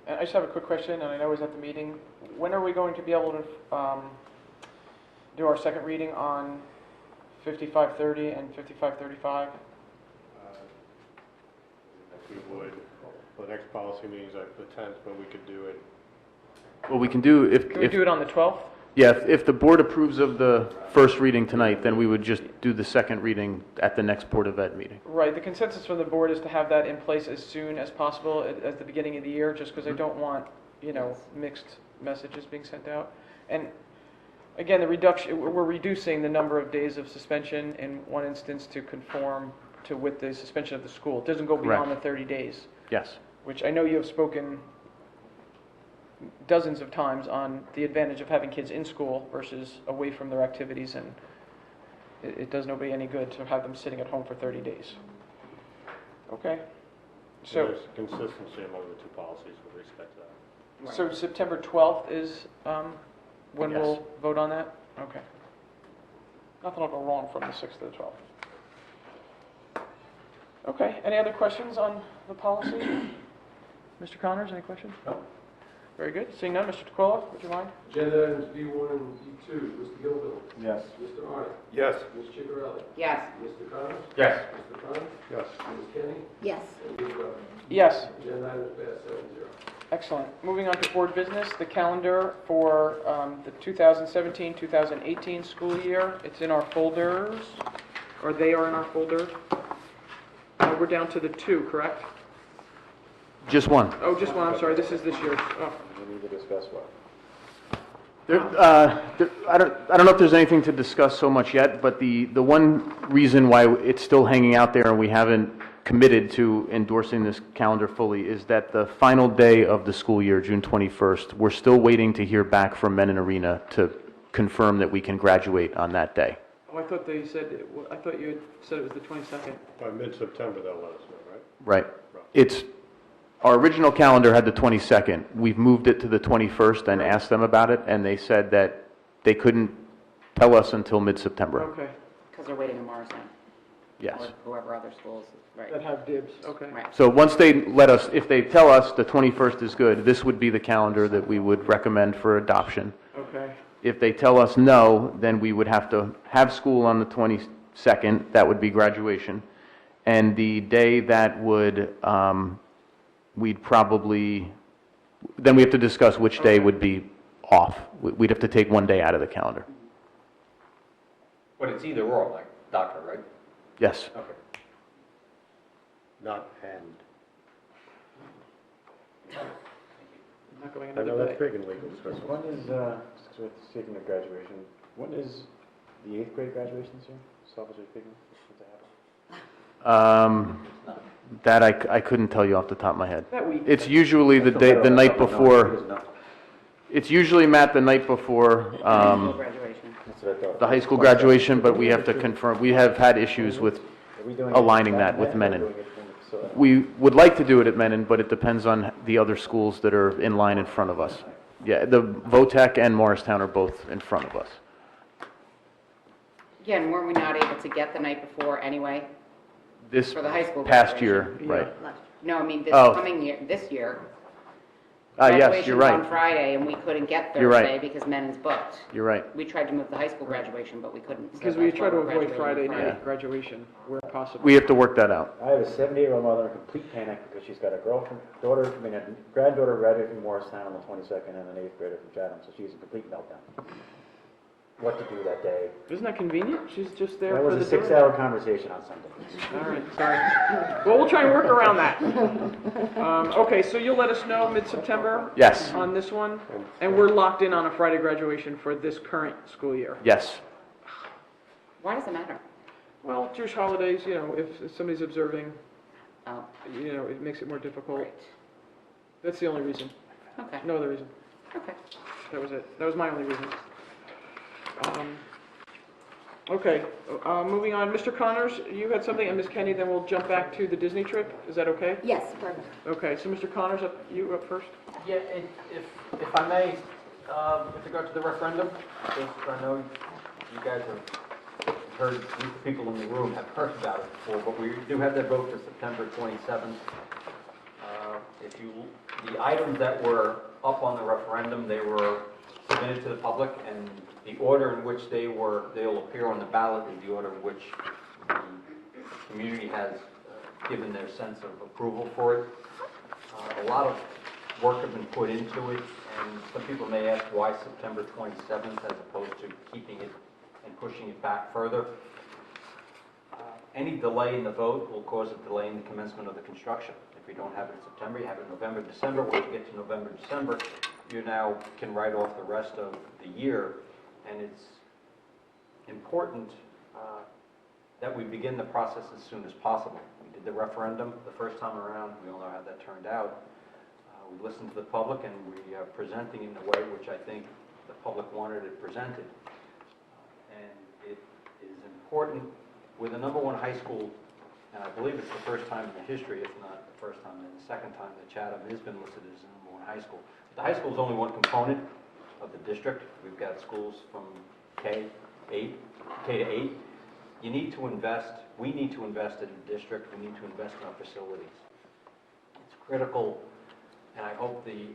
And I just have a quick question, and I know it was at the meeting. When are we going to be able to do our second reading on 5530 and 5535? We would, the next policy meeting is like the 10th, but we could do it. What we can do, Can we do it on the 12th? yeah, if the board approves of the first reading tonight, then we would just do the second reading at the next Board of Ed meeting. Right, the consensus from the board is to have that in place as soon as possible at the beginning of the year, just because I don't want, mixed messages being sent out. And again, we're reducing the number of days of suspension in one instance to conform to with the suspension of the school. It doesn't go beyond the 30 days, Yes. which I know you have spoken dozens of times on the advantage of having kids in school versus away from their activities, and it does nobody any good to have them sitting at home for 30 days. Okay? So, There's consistency among the two policies with respect to that. so September 12th is when Yes. we'll vote on that? Okay. Nothing will go wrong from the 6th to the 12th. Okay, any other questions on the policy? Mr. Connors, any questions? No. Very good. Seeing none, Mr. DeQuilla, would you mind? Agenda items B1 and B2, Mr. Gilville. Yes. Mr. Arnott. Yes. Ms. Chicarelli. Yes. Mr. Connors. Yes. Mr. Connors. Yes. Ms. Kenny. Yes. And Ms. Weber. Yes. Agenda items passed 7-0. Excellent. Moving on to board business, the calendar for the 2017-2018 school year. It's in our folders, or they are in our folder. We're down to the 2, correct? Just one. Oh, just one, I'm sorry, this is this year's. Oh. We need to discuss what? I don't know if there's anything to discuss so much yet, but the one reason why it's still hanging out there and we haven't committed to endorsing this calendar fully is that the final day of the school year, June 21st, we're still waiting to hear back from Menon Arena to confirm that we can graduate on that day. Oh, I thought you said it was the 22nd. By mid-September, they'll let us know, Right. right? Our original calendar had the 22nd. We've moved it to the 21st and asked them about it, and they said that they couldn't tell us until mid-September. Okay, Because they're waiting in Morristown. Yes. Or whoever other schools, right. that have dibs, okay. Right. So once they let us, if they tell us the 21st is good, this would be the calendar that we would recommend for adoption. Okay, If they tell us no, then we would have to have school on the 22nd. That would be graduation. And the day that would, we'd probably, then we have to discuss which day would be off. We'd have to take one day out of the calendar. But it's either or, like doctor, right? Yes. Okay. Not and. not going I into know that's debate. big in legal discussion. When is, speaking of graduation, when is the 8th grade graduation this year? Selfishly speaking, what's happening? That I couldn't tell you off the top of my head. That week. It's usually the day, the night before, it's usually, Matt, the night before, School graduation. That's what I thought. the high school graduation, but we have to confirm, we have had issues with Are we doing it aligning that with then, or Menon. doing it in the facility? We would like to do it at Menon, but it depends on the other schools that are in line in front of us. Yeah, the Votech and Morristown are both in front of us. Yeah, and weren't we not able to get the night before anyway? This For the high school past year, graduation. right. No, I mean, this Oh. coming year, this year. Yes, you're Graduation's on right. Friday, and we couldn't get You're right. Thursday because Menon's booked. You're right. We tried to move the high school graduation, but we couldn't. so Because we that's try why to we're avoid graduating Friday on night graduation where possible. We have to work that out. I have a 70-year-old mother in complete panic because she's got a a granddaughter graduating from Morristown on the 22nd and an 8th grader from Chatham, so she's in complete meltdown. What to do that day? Isn't that convenient? She's just there That for was the a 6-hour conversation on Sunday. All right, sorry. Well, we'll try and work around that. Okay, so you'll let us know mid-September? Yes. On this one? And we're locked in on a Friday graduation for this current school year. Yes. Why does it matter? Well, Jewish holidays, if somebody's observing, Oh, it makes it more difficult. right. That's the only reason. Okay, No other reason. okay. That was it. That was my only reason. Okay, moving on. Mr. Connors, you had something, and Ms. Kenny, then we'll jump back to the Disney trip. Is that okay? Yes, perfect. Okay, so Mr. Connors, you up first? Yeah, if I may, with regard to the referendum, because I know you guys have heard, the people in the room have heard about it before, but we do have that vote for September 27th. The items that were up on the referendum, they were submitted to the public, and the order in which they'll appear on the ballot is the order in which the community has given their sense of approval for it. A lot of work has been put into it, and some people may ask why September 27th as opposed to keeping it and pushing it back further. Any delay in the vote will cause a delay in the commencement of the construction. If you don't have it in September, you have it in November, December. Once you get to November, December, you now can write off the rest of the year. And it's important that we begin the process as soon as possible. We did the referendum the first time around. We all know how that turned out. We listened to the public, and we are presenting in a way which I think the public wanted it presented. And it is important. We're the #1 high school, and I believe it's the first time in the history, if not the first time, and the second time that Chatham has been listed as the #1 high school. But the high school is only one component of the district. We've got schools from K to 8. You need to invest, we need to invest in the district, we need to invest in our facilities. It's critical, and I hope the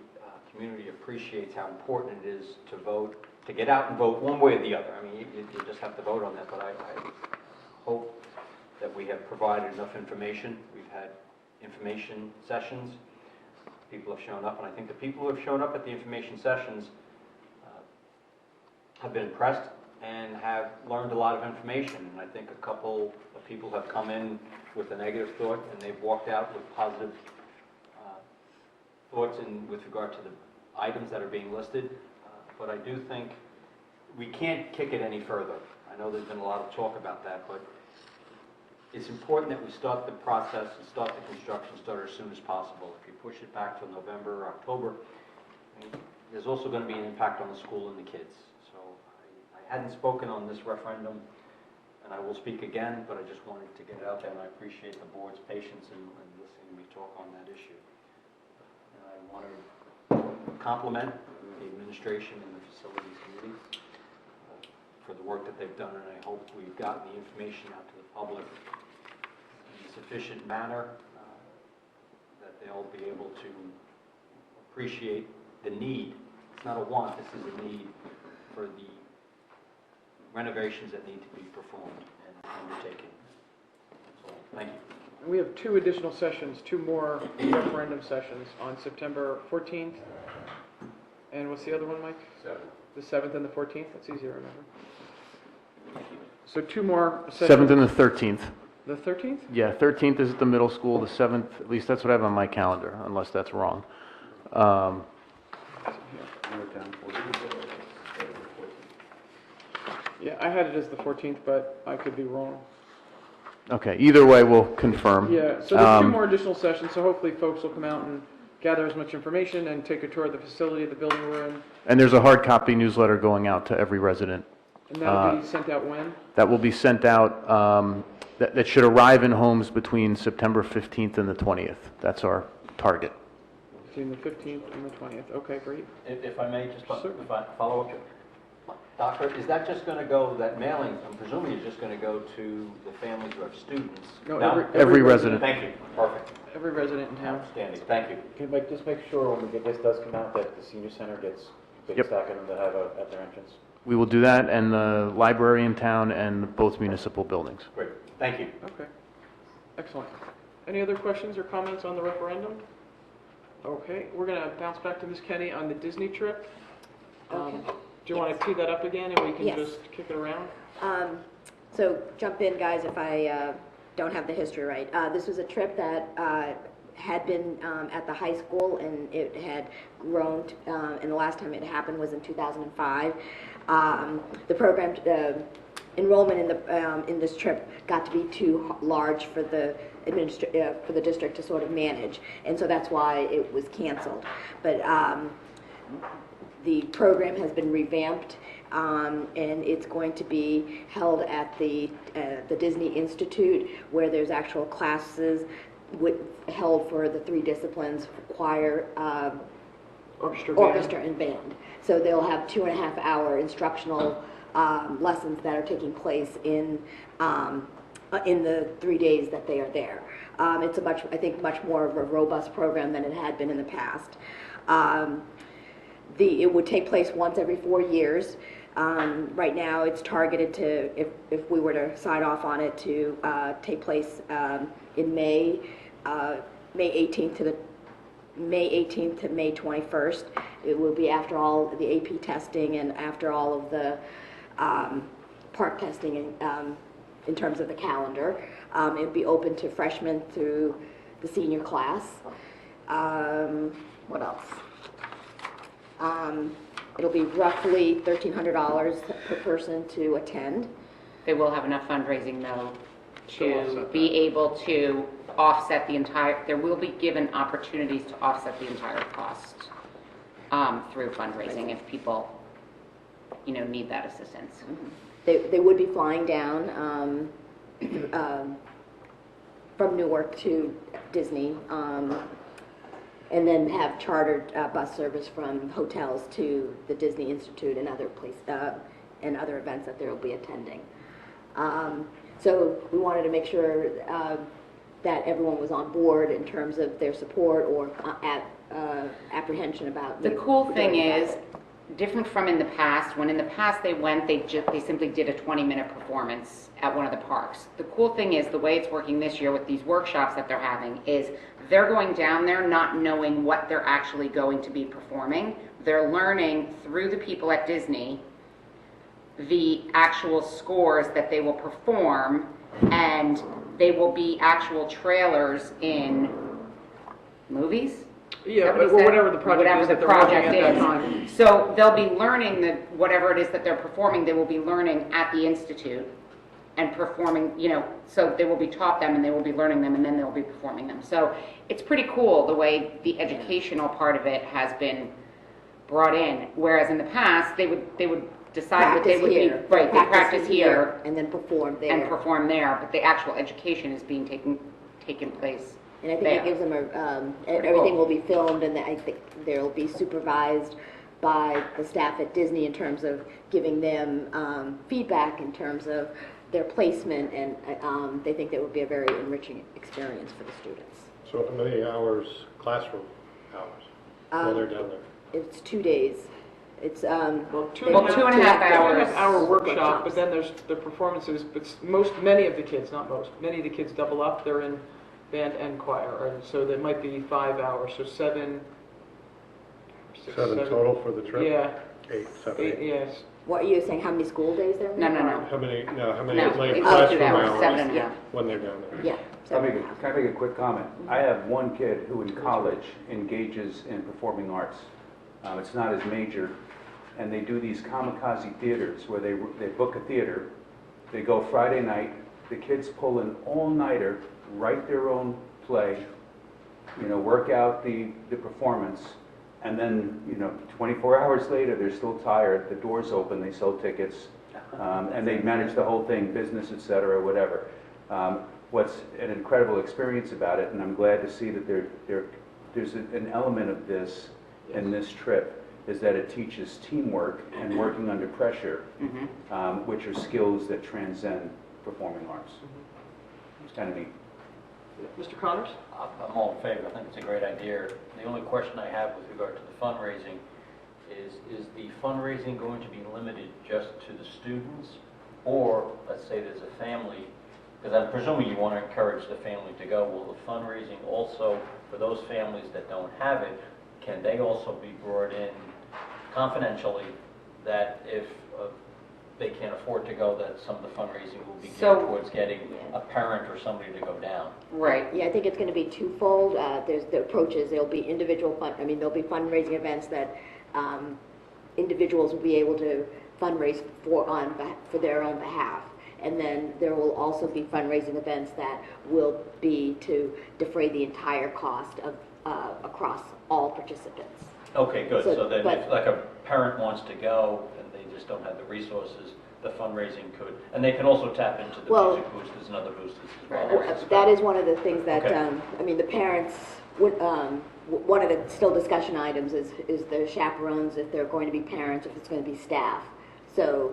community appreciates how important it is to vote, to get out and vote one way or the other. I mean, you just have to vote on that, but I hope that we have provided enough information. We've had information sessions. People have shown up, and I think the people who have shown up at the information sessions have been impressed and have learned a lot of information. And I think a couple of people have come in with a negative thought, and they've walked out with positive thoughts with regard to the items that are being listed. But I do think we can't kick it any further. I know there's been a lot of talk about that, but it's important that we start the process and start the construction as soon as possible. If you push it back to November or October, I mean, there's also going to be an impact on the school and the kids. So I hadn't spoken on this referendum, and I will speak again, but I just wanted to get it out there, and I appreciate the board's patience in listening to me talk on that issue. And I want to compliment the administration and the facilities committee for the work that they've done, and I hope we've gotten the information out to the public in a sufficient manner that they'll be able to appreciate the need. It's not a want, this is a need for the renovations that need to be performed and undertaken. So, thank you. And we have 2 additional sessions, 2 more referendum sessions on September 14th. And what's the other one, Mike? 7th. The 7th and the 14th? That's easy to remember. So 2 more sessions. 7th and the 13th. The 13th? Yeah, 13th is at the middle school, the 7th, at least that's what I have on my calendar, unless that's wrong. Yeah, I had it as the 14th, but I could be wrong. Okay, either way, we'll confirm. Yeah, so there's 2 more additional sessions, so hopefully folks will come out and gather as much information and take a tour of the facility, the building we're in. And there's a hard copy newsletter going out to every resident. And that'll be sent out when? That will be sent out, that should arrive in homes between September 15th and the 20th. That's our target. Between the 15th and the 20th. Okay, great. If I may, just Certainly. if I follow up. Doctor, is that just going to go, that mailing, I'm presuming is just going to go to the families who have students? No, Every resident. Thank you, perfect, Every resident in town. outstanding, thank you. Can Mike just make sure when this does come out that the senior center gets a big Yep. stack of them to have at their entrance? We will do that, and the library in town and both municipal buildings. Great, thank you. Okay, excellent. Any other questions or comments on the referendum? Okay, we're going to bounce back to Ms. Kenny on the Disney trip. Okay. Do you want to tee that up again, and we can Yes. just kick it around? So jump in, guys, if I don't have the history right. This was a trip that had been at the high school, and it had grown, and the last time it happened was in 2005. The program, enrollment in this trip got to be too large for the for the district to sort of manage, and so that's why it was canceled. But the program has been revamped, and it's going to be held at the Disney Institute, where there's actual classes held for the 3 disciplines: choir, orchestra, and band. So they'll have 2.5-hour instructional lessons that are taking place in the 3 days that they are there. It's much more of a robust program than it had been in the past. it would take place once every 4 years. Right now, it's targeted to, if we were to sign off on it, to take place in May 18th to May 21st. It will be after all the AP testing and after all of the park testing in terms of the calendar. It'd be open to freshmen through the senior class. What else? It'll be roughly $1,300 per person to attend. They will have enough fundraising though to be able to offset the entire, there will be given opportunities to offset the entire cost through fundraising if people, need that assistance. They would be flying down from Newark to Disney, and then have chartered bus service from hotels to the Disney Institute and other and other events that they'll be attending. So we wanted to make sure that everyone was on board in terms of their support or apprehension about. The cool thing is, different from in the past, when in the past they went, they simply did a 20-minute performance at one of the parks. The cool thing is, the way it's working this year with these workshops that they're having is they're going down there not knowing what they're actually going to be performing. They're learning through the people at Disney the actual scores that they will perform, and they will be actual trailers in movies. Yeah, or whatever the project is that they're working at that time. So they'll be learning whatever it is that they're performing, they will be learning at the Institute and performing, so they will be taught them and they will be learning them and then they'll be performing them. So it's pretty cool the way the educational part of it has been brought in. Whereas in the past, they would decide what they would be. Right, they practice here. And then perform there. And perform there, but the actual education is being taken place. And I think it gives them everything will be filmed, and I think they'll be supervised by the staff at Disney in terms of giving them feedback in terms of their placement, and they think that would be a very enriching experience for the students. So how many hours, classroom hours, while they're down there? It's 2 days. It's two and a half hours. 2.5-hour workshop, but then there's the performances, but many of the kids, not most, many of the kids double up, they're in band and choir, and so there might be 5 hours, so 7 total for the trip? Yeah. 8, Yes. What are you saying, how many school days there? No. How many No, like it's classroom 2 hours, hours 7.5. when they're down there? Yeah. Can I make a quick comment? I have one kid who in college engages in performing arts. It's not as major, and they do these kamikaze theaters where they book a theater, they go Friday night, the kids pull an all-nighter, write their own play, work out the performance, and then, 24 hours later, they're still tired, the doors open, they sell tickets, and they manage the whole thing, business, et cetera, whatever. What's an incredible experience about it, and I'm glad to see that there's an element of this in this trip, is that it teaches teamwork and working under pressure, which are skills that transcend performing arts. It's kind of neat. Mr. Connors? I'm all in favor. I think it's a great idea. The only question I have with regard to the fundraising is the fundraising going to be limited just to the students? Or, let's say there's a family, because I'm presuming you want to encourage the family to go. Will the fundraising also, for those families that don't have it, can they also be brought in confidentially that if they can't afford to go, that some of the fundraising will be geared towards getting a parent or somebody to go down? Right. Yeah, I think it's going to be twofold. There's the approaches. There'll be individual there'll be fundraising events that individuals will be able to fundraise for their own behalf. And then there will also be fundraising events that will be to defray the entire cost of across all participants. Okay, good. So then but- if like a parent wants to go and they just don't have the resources, the fundraising could, and they can also tap into the music boosters and other boosters as well. I suspect. That is one of the things that, Okay. the parents, one of the still discussion items is the chaperones, if they're going to be parents, if it's going to be staff. So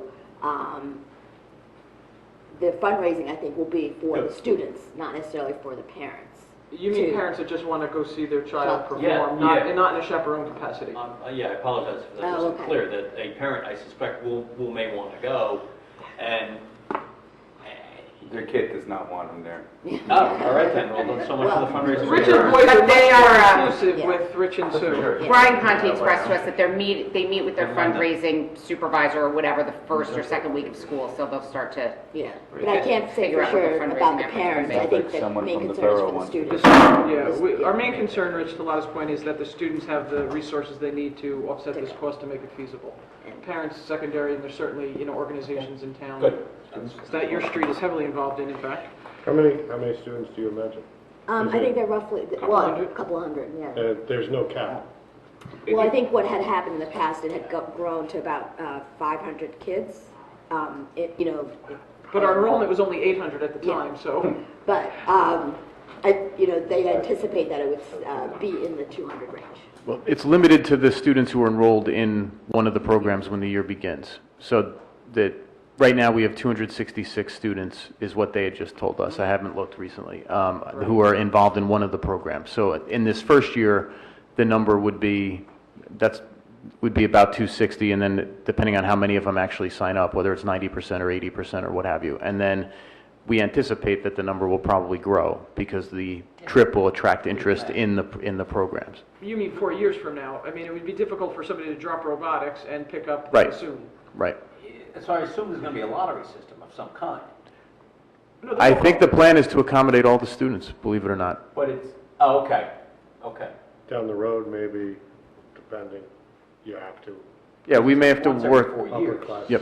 the fundraising, I think, will be for the students, not necessarily for the parents. You mean to- parents that just want to go see their child perform, Yeah, not, yeah. and not in a chaperone capacity? Yeah, I apologize if that Oh, wasn't okay. clear, that a parent, I suspect, may want to go, and, Their kid does not want them there. oh, all right then, well, then so much for the fundraising. Rich and Boys are But they much more are, exclusive yeah. with Rich and Sue. Yeah. Brian Conti expressed to us that they meet with their fundraising supervisor or whatever the first or second week of school, so they'll start to, Yeah, but I can't say Figure for out what the sure fundraising about the efforts are parents. gonna I be. think that Someone main from the concern is borough for the wants to students. Yeah, our main concern, Rich, to Lana's point, is that the students have the resources they need to offset this cost to make it feasible. Parents, secondary, and there's certainly, organizations in town Good. that your street is heavily involved in fact. How many students do you imagine? I think they're roughly, Couple hundred? a couple hundred, yeah. There's no cap. Well, I think what had happened in the past, it had grown to about 500 kids. But our enrollment was only 800 at the Yeah. time, so, But, they anticipate that it would be in the 200 range. Well, it's limited to the students who are enrolled in one of the programs when the year begins. So that, right now, we have 266 students, is what they had just told us. I haven't looked recently, who are involved in one of the programs. So in this first year, the number would be about 260, and then depending on how many of them actually sign up, whether it's 90% or 80% or what have you. And then we anticipate that the number will probably grow because the trip will attract interest in the programs. you mean 4 years from now. I mean, it would be difficult for somebody to drop robotics and pick up Right. bassoon. Right. So I assume there's going to be a lottery system of some kind, No, I think the plan is to accommodate all the students, believe it or not. but it's, oh, okay, okay. Down the road, maybe, depending, you have to. Yeah, we may have to Once every work, 4 Upper years. class. yep.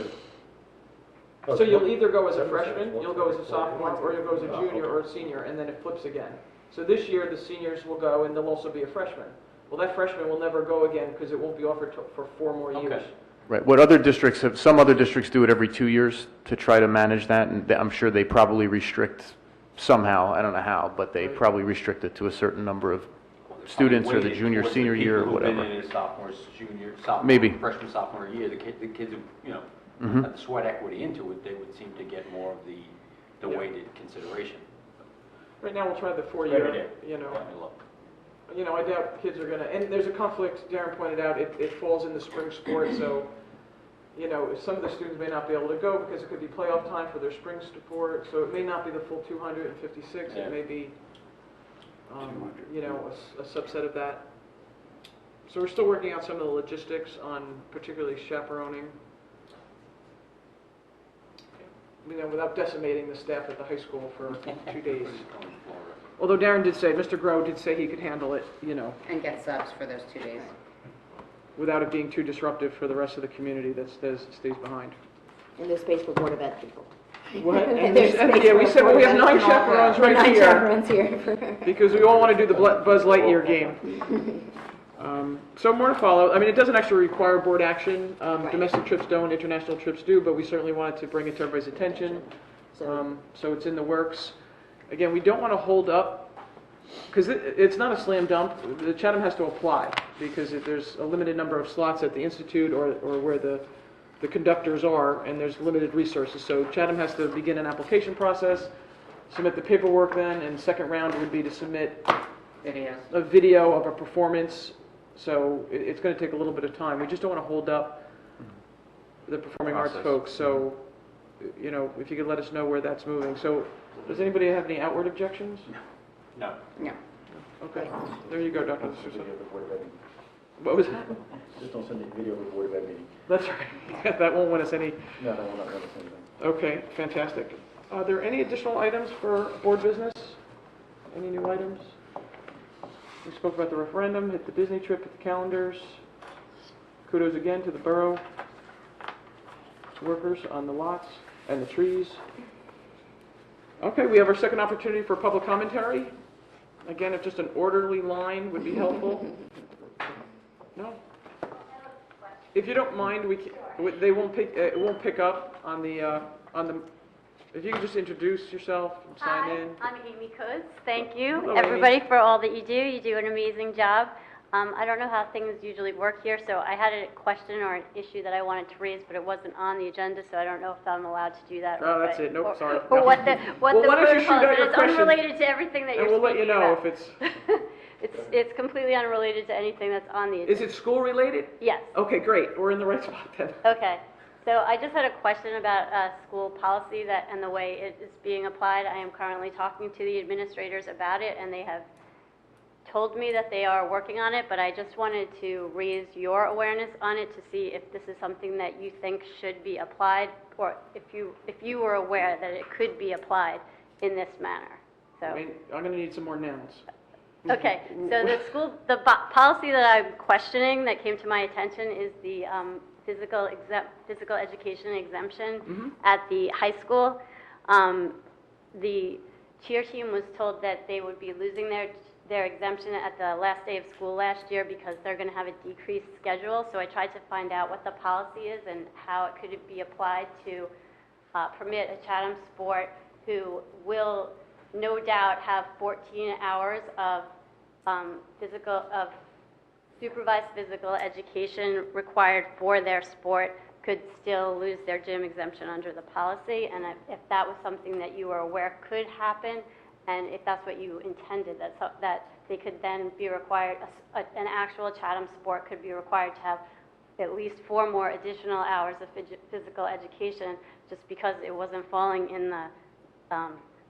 So you'll either go as a freshman, you'll go as a sophomore, or you'll go as a junior or a senior, and then it flips again. So this year, the seniors will go, and they'll also be a freshman. Well, that freshman will never go again because it won't be offered for 4 more years. Okay. Right. What other districts have, some other districts do it every 2 years to try to manage that, and I'm sure they probably restrict somehow, I don't know how, but they probably restrict it to a certain number of students or the Weighted junior, towards senior the year or people who've whatever. been in as sophomores, junior, sophomore, Maybe. freshman, sophomore year, the kids who, Mhm. have the sweat equity into it, they would seem to get more of the Yeah. weighted consideration. Right now, we'll try the Very 4-year, good. you know. Let me look. I doubt kids are gonna, and there's a conflict, Darren pointed out, it falls in the spring sport, so, some of the students may not be able to go because it could be playoff time for their spring sport, so it may not be the full 256, Yeah. it may be, a subset of that. So we're still working out some of the logistics on particularly chaperoning, without decimating the staff at the high school for 2 days. Although Darren did say, Mr. Grow did say he could handle it, and get subs for those 2 days. without it being too disruptive for the rest of the community that stays behind. And there's space for Board of Ed people. What? And There's space yeah, we for said we Board have of Ed 9 chaperones right 9 here, chaperones here. because we all want to do the Buzz Lightyear game. So more to follow. I mean, it doesn't actually require board action. Domestic trips don't, international trips do, but we certainly wanted to bring it to everybody's attention. So it's in the works. Again, we don't want to hold up, because it's not a slam dunk. The Chatham has to apply, because there's a limited number of slots at the Institute or where the conductors are, and there's limited resources. So Chatham has to begin an application process, submit the paperwork then, and second round would be to submit Videos. a video of a performance. So it's going to take a little bit of time. We just don't want to hold up the performing arts Process. folks. So, if you could let us know where that's moving. So, does anybody have any outward objections? No. No. Okay, there you go, Dr. D'Souza. Video of the Board of Ed meeting. What was that? Just don't send the video of the Board of Ed meeting. That's right. That won't win us any. No, that will not notice anything. Okay, fantastic. Are there any additional items for board business? Any new items? We spoke about the referendum, hit the Disney trip, hit the calendars. Kudos again to the borough workers on the lots and the trees. Okay, we have our second opportunity for public commentary. Again, if just an orderly line would be helpful. No? If you don't mind, they won't pick, it won't pick up on the, if you could just introduce yourself and sign in. I'm Amy Coates. Thank you, Hello, everybody, for all that you do. You do an amazing job. I don't know how things usually work here, so I had a question or an issue that I wanted to raise, but it wasn't on the agenda, so I don't know if I'm allowed to do that. Oh, that's it. Nope, sorry. Or what the Well, why don't you shoot protocol out is. your It's question, unrelated to everything that And you're we'll let you speaking know about. if it's, It's completely unrelated to anything that's on the agenda. is it school related? Yes. Okay, great. We're in the right spot then. Okay. So I just had a question about school policy and the way it is being applied. I am currently talking to the administrators about it, and they have told me that they are working on it, but I just wanted to raise your awareness on it to see if this is something that you think should be applied, or if you were aware that it could be applied in this manner. So. I mean, I'm gonna need some more nouns. Okay, so the policy that I'm questioning that came to my attention is the physical education exemption at the high school. The cheer team was told that they would be losing their exemption at the last day of school last year because they're going to have a decreased schedule. So I tried to find out what the policy is and how it could be applied to permit a Chatham sport who will no doubt have 14 hours of supervised physical education required for their sport, could still lose their gym exemption under the policy. And if that was something that you were aware could happen, and if that's what you intended, that they could then be required, an actual Chatham sport could be required to have at least 4 more additional hours of physical education, just because it wasn't falling in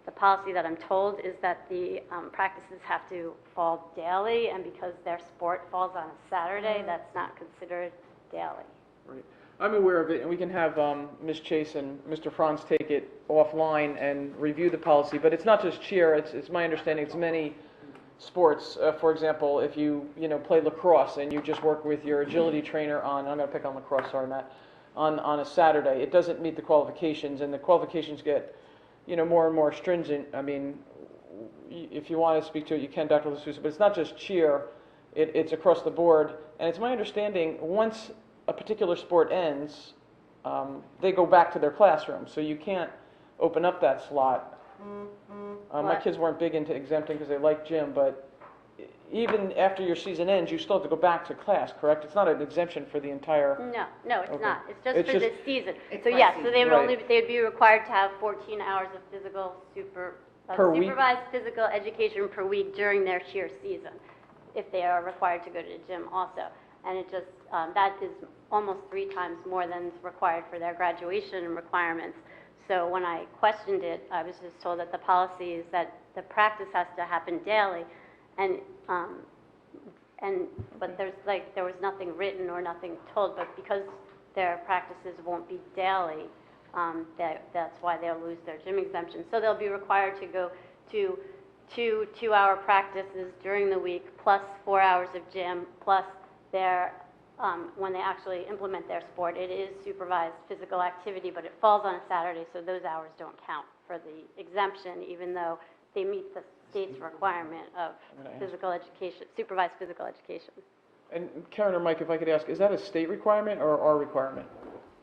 the policy that I'm told is that the practices have to fall daily, and because their sport falls on a Saturday, that's not considered daily. Right. I'm aware of it, and we can have Ms. Chase and Mr. Franz take it offline and review the policy, but it's not just cheer, it's my understanding it's many sports. For example, if you play lacrosse and you just work with your agility trainer on, I'm going to pick on lacrosse, sorry Matt, on a Saturday, it doesn't meet the qualifications, and the qualifications get more and more stringent. I mean, if you want to speak to it, you can, Dr. LaSousa, but it's not just cheer, it's across the board, and it's my understanding once a particular sport ends, they go back to their classroom, so you can't open up that slot. My kids weren't big into exempting because they like gym, but even after your season ends, you still have to go back to class, correct? It's not an exemption for the entire... No, it's Okay. not. It's just It's for just- this season. It's So by yes, season. so they would Right. they'd be required to have 14 hours of Per week? supervised physical education per week during their cheer season, if they are required to go to the gym also. And it just, that is almost 3 times more than is required for their graduation requirements. So when I questioned it, I was just told that the policy is that the practice has to happen daily, but there was nothing written or nothing told, but because their practices won't be daily, that's why they'll lose their gym exemption. So they'll be required to go to 2 2-hour practices during the week, plus 4 hours of gym, plus their, when they actually implement their sport, it is supervised physical activity, but it falls on a Saturday, so those hours don't count for the exemption, even though they meet the state's requirement of physical education, supervised physical education. And Karen or Mike, if I could ask, is that a state requirement or our requirement,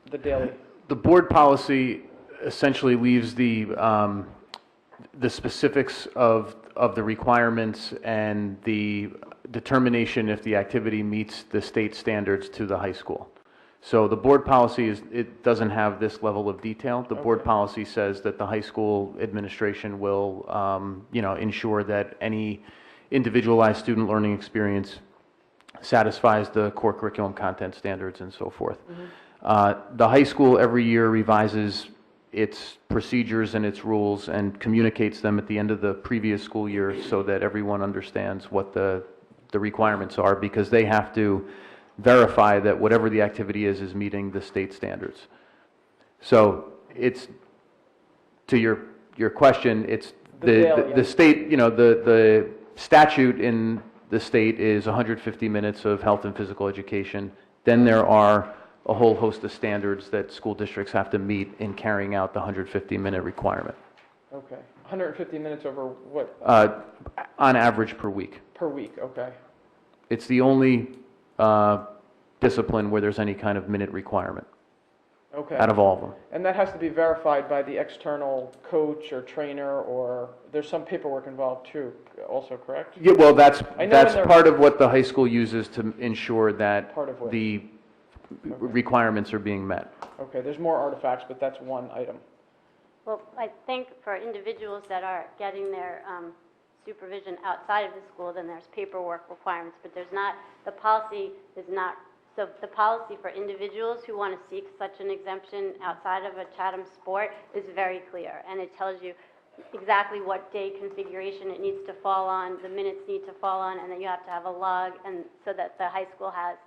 the daily? The board policy essentially leaves the specifics of the requirements and the determination if the activity meets the state standards to the high school. So the board policy it doesn't have this level of detail. The board policy says that the high school administration will, ensure that any individualized student learning experience satisfies the core curriculum content standards and so forth. The high school every year revises its procedures and its rules and communicates them at the end of the previous school year so that everyone understands what the requirements are, because they have to verify that whatever the activity is meeting the state standards. So it's, to your question, it's the state, the statute in the state is 150 minutes of health and physical education. Then there are a whole host of standards that school districts have to meet in carrying out the 150-minute requirement. Okay. 150 minutes over what? On average per week. Per week, okay. It's the only discipline where there's any kind of minute requirement. Okay. out of all of them. And that has to be verified by the external coach or trainer, or there's some paperwork involved too, also, correct? Yeah, well, that's I know in their- part of what the high school uses to ensure that Part of what? the requirements are being met. Okay, there's more artifacts, but that's one item. Well, I think for individuals that are getting their supervision outside of the school, then there's paperwork requirements, but there's not, the policy is not, so the policy for individuals who want to seek such an exemption outside of a Chatham sport is very clear, and it tells you exactly what day configuration it needs to fall on, the minutes need to fall on, and then you have to have a log, and so that the high school has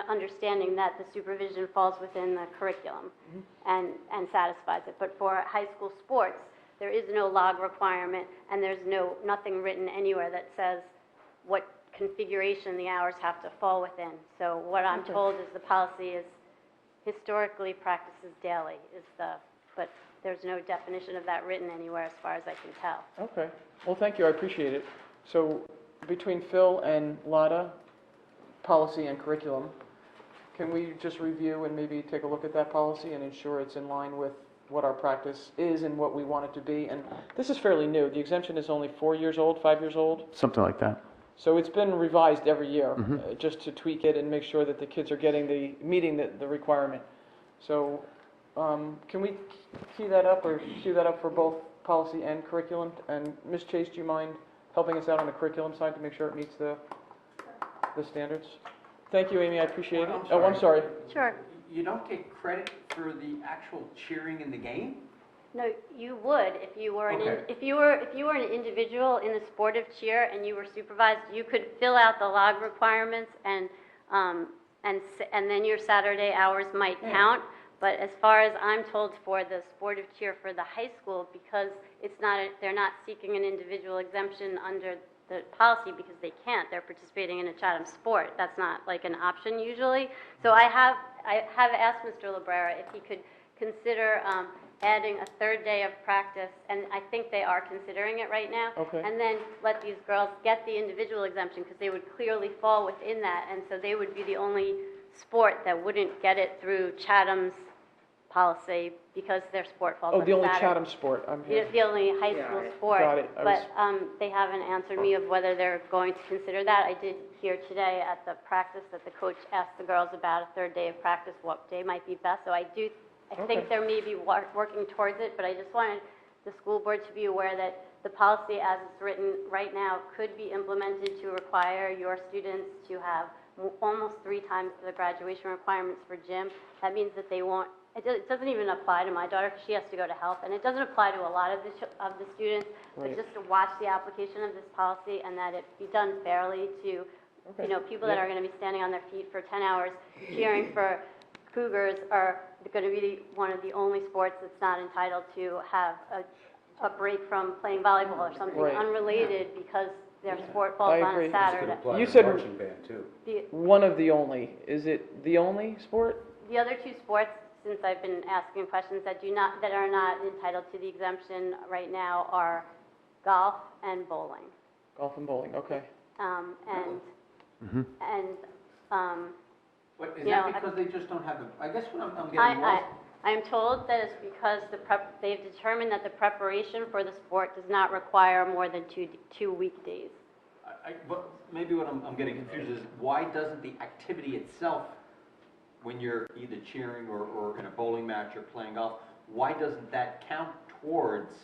understanding that the supervision falls within the curriculum and satisfies it. But for high school sports, there is no log requirement, and there's nothing written anywhere that says what configuration the hours have to fall within. So what I'm told is the policy is historically practices daily but there's no definition of that written anywhere as far as I can tell. Okay, well, thank you, I appreciate it. So between Phil and Lada, policy and curriculum, can we just review and maybe take a look at that policy and ensure it's in line with what our practice is and what we want it to be? And this is fairly new. The exemption is only 4 years old, 5 years old. Something like that. So it's been revised every year, just to tweak it and make sure that the kids are meeting the requirement. So can we key that up or cue that up for both policy and curriculum? And Ms. Chase, do you mind helping us out on the curriculum side to make sure it meets the standards? Thank you, Amy, I appreciate it. Oh, I'm sorry. Sure. You don't get credit for the actual cheering in the game? No, you would if you were Okay. if you were an individual in the sport of cheer and you were supervised, you could fill out the log requirements and then your Saturday hours might count. But as far as I'm told, for the sport of cheer for the high school, because they're not seeking an individual exemption under the policy because they can't. They're participating in a Chatham sport. That's not like an option usually. So I have asked Mr. Librera if he could consider adding a third day of practice, and I think they are considering it right now. Okay. And then let these girls get the individual exemption because they would clearly fall within that, and so they would be the only sport that wouldn't get it through Chatham's policy because their sport falls on Oh, the only Saturday. Chatham sport, I'm here. The only high school sport. Got it. But they haven't answered me of whether they're going to consider that. I did hear today at the practice that the coach asked the girls about a third day of practice, what day might be best. So I think they're maybe working towards it, but I just wanted the school board to be aware that the policy as it's written right now could be implemented to require your students to have almost 3 times the graduation requirements for gym. That means that they won't. It doesn't even apply to my daughter because she has to go to health, and it doesn't apply to a lot of the students. Right. But just to watch the application of this policy and that it be done fairly to, people that are going to be standing on their feet for 10 hours cheering for Cougars are going to be one of the only sports that's not entitled to have a break from playing volleyball or something Right. unrelated because their sport falls I on agree. a Saturday. You said Marching band, too. one of the only. Is it the only sport? The other 2 sports, since I've been asking questions that are not entitled to the exemption right now, are golf and bowling. Golf and bowling, okay. What, is You that know, because they just don't have the, I guess what I'm getting I lost. am told that it's because they've determined that the preparation for the sport does not require more than 2 weekdays. But maybe what I'm getting confused is why doesn't the activity itself, when you're either cheering or in a bowling match or playing golf, why doesn't that count towards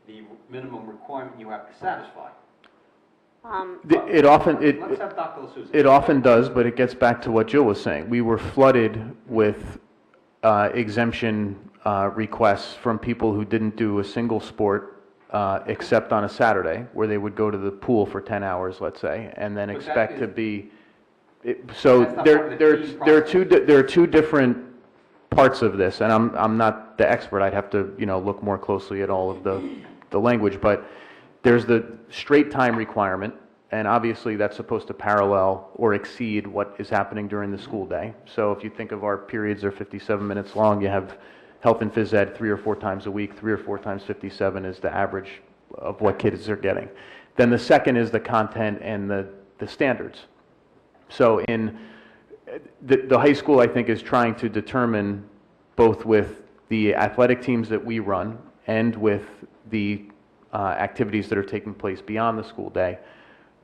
the minimum requirement you have to satisfy? It often, Let's have Dr. LaSouza. it often does, but it gets back to what Jill was saying. We were flooded with exemption requests from people who didn't do a single sport except on a Saturday, where they would go to the pool for 10 hours, let's say, and then But expect that to is- be, so That's not part of the team there are two different parts of this, and I'm not the expert. I'd have to, look more closely at all of the language, but there's the straight time requirement, and obviously that's supposed to parallel or exceed what is happening during the school day. So if you think of our periods are 57 minutes long, you have health and phys ed 3 or 4 times a week. 3 or 4 times 57 is the average of what kids are getting. Then the second is the content and the standards. So in the high school, I think, is trying to determine, both with the athletic teams that we run and with the activities that are taking place beyond the school day,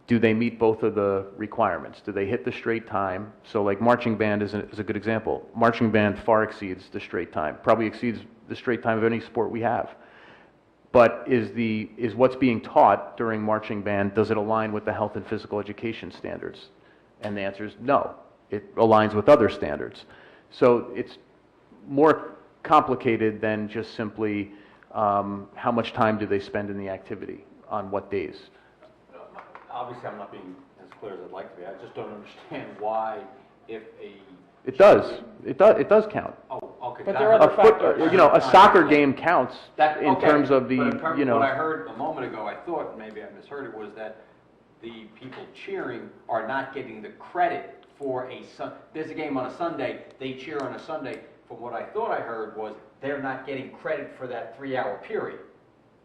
do they meet both of the requirements? Do they hit the straight time? So like marching band is a good example. Marching band far exceeds the straight time, probably exceeds the straight time of any sport we have. But is what's being taught during marching band, does it align with the health and physical education standards? And the answer is no. It aligns with other standards. So it's more complicated than just simply how much time do they spend in the activity on what days. Obviously, I'm not being as clear as I'd like to be. I just don't understand why if a... It does count. Oh, okay. But there are other factors. A soccer game counts in Okay, terms of the, but in terms you of know. what I heard a moment ago, I thought, maybe I misheard it, was that the people cheering are not getting the credit for there's a game on a Sunday, they cheer on a Sunday. From what I thought I heard was they're not getting credit for that 3-hour period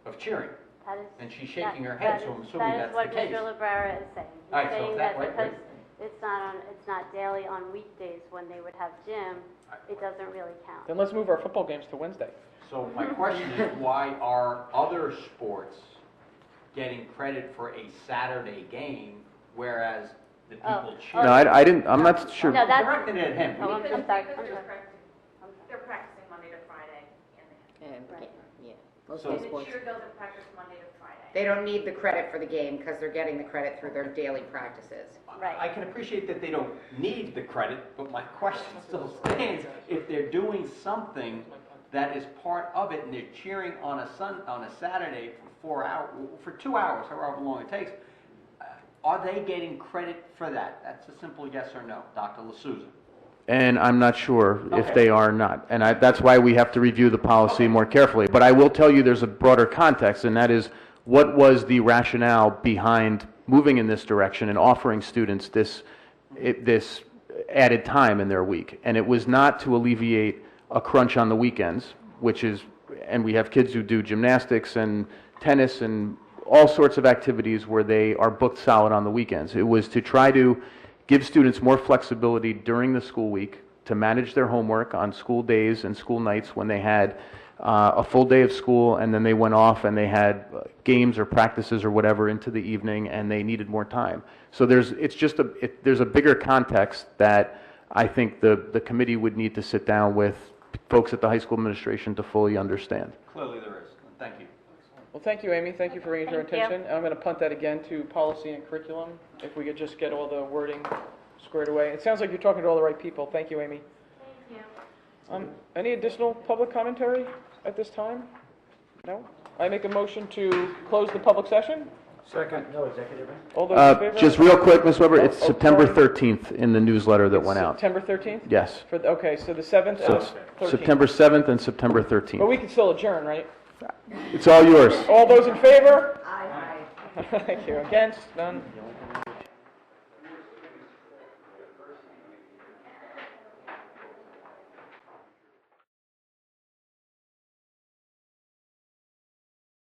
of cheering. That is. And she's shaking her head, so I'm assuming that's the case. That is what Mr. Librera is saying. He's All right, so saying is that that right? because it's not daily on weekdays when they would have gym, it doesn't really count. Then let's move our football games to Wednesday. So my question is, why are other sports getting credit for a Saturday game, whereas the people cheer? No, I'm not sure. No, that's. Directed at him. Oh, I'm sorry. They're practicing Monday to Friday, and Yeah, most So- of the the sports. cheer girls are practice Monday to Friday. They don't need the credit for the game because they're getting the credit through their daily practices. Right. I can appreciate that they don't need the credit, but my question still stands. If they're doing something that is part of it and they're cheering on a Saturday for 4 hours, for 2 hours, however long it takes, are they getting credit for that? That's a simple yes or no, Dr. LaSouza. And I'm not sure if Okay. they are not. And that's why we have to review the policy more carefully. But I will tell you there's a broader context, and that is what was the rationale behind moving in this direction and offering students this added time in their week. And it was not to alleviate a crunch on the weekends, and we have kids who do gymnastics and tennis and all sorts of activities where they are booked solid on the weekends. It was to try to give students more flexibility during the school week to manage their homework on school days and school nights when they had a full day of school and then they went off and they had games or practices or whatever into the evening and they needed more time. So there's a bigger context that I think the committee would need to sit down with folks at the high school administration to fully understand. Clearly there is. Thank you. Well, thank you, Amy. Thank you for bringing it to our Thank you. attention. I'm going to punt that again to policy and curriculum, if we could just get all the wording squared away. It sounds like you're talking to all the right people. Thank you, Amy. Thank you. Any additional public commentary at this time? No? I make a motion to close the public session. Second. All those in favor? Just real quick, Ms. Weber, it's Oh, September sorry. 13th in the newsletter that went out. September 13th? Yes. Okay, so the 7th and So the 13th. September 7th and September 13th. But we can still adjourn, right? It's all yours. All those in favor? Aye. Thank you. Against? None?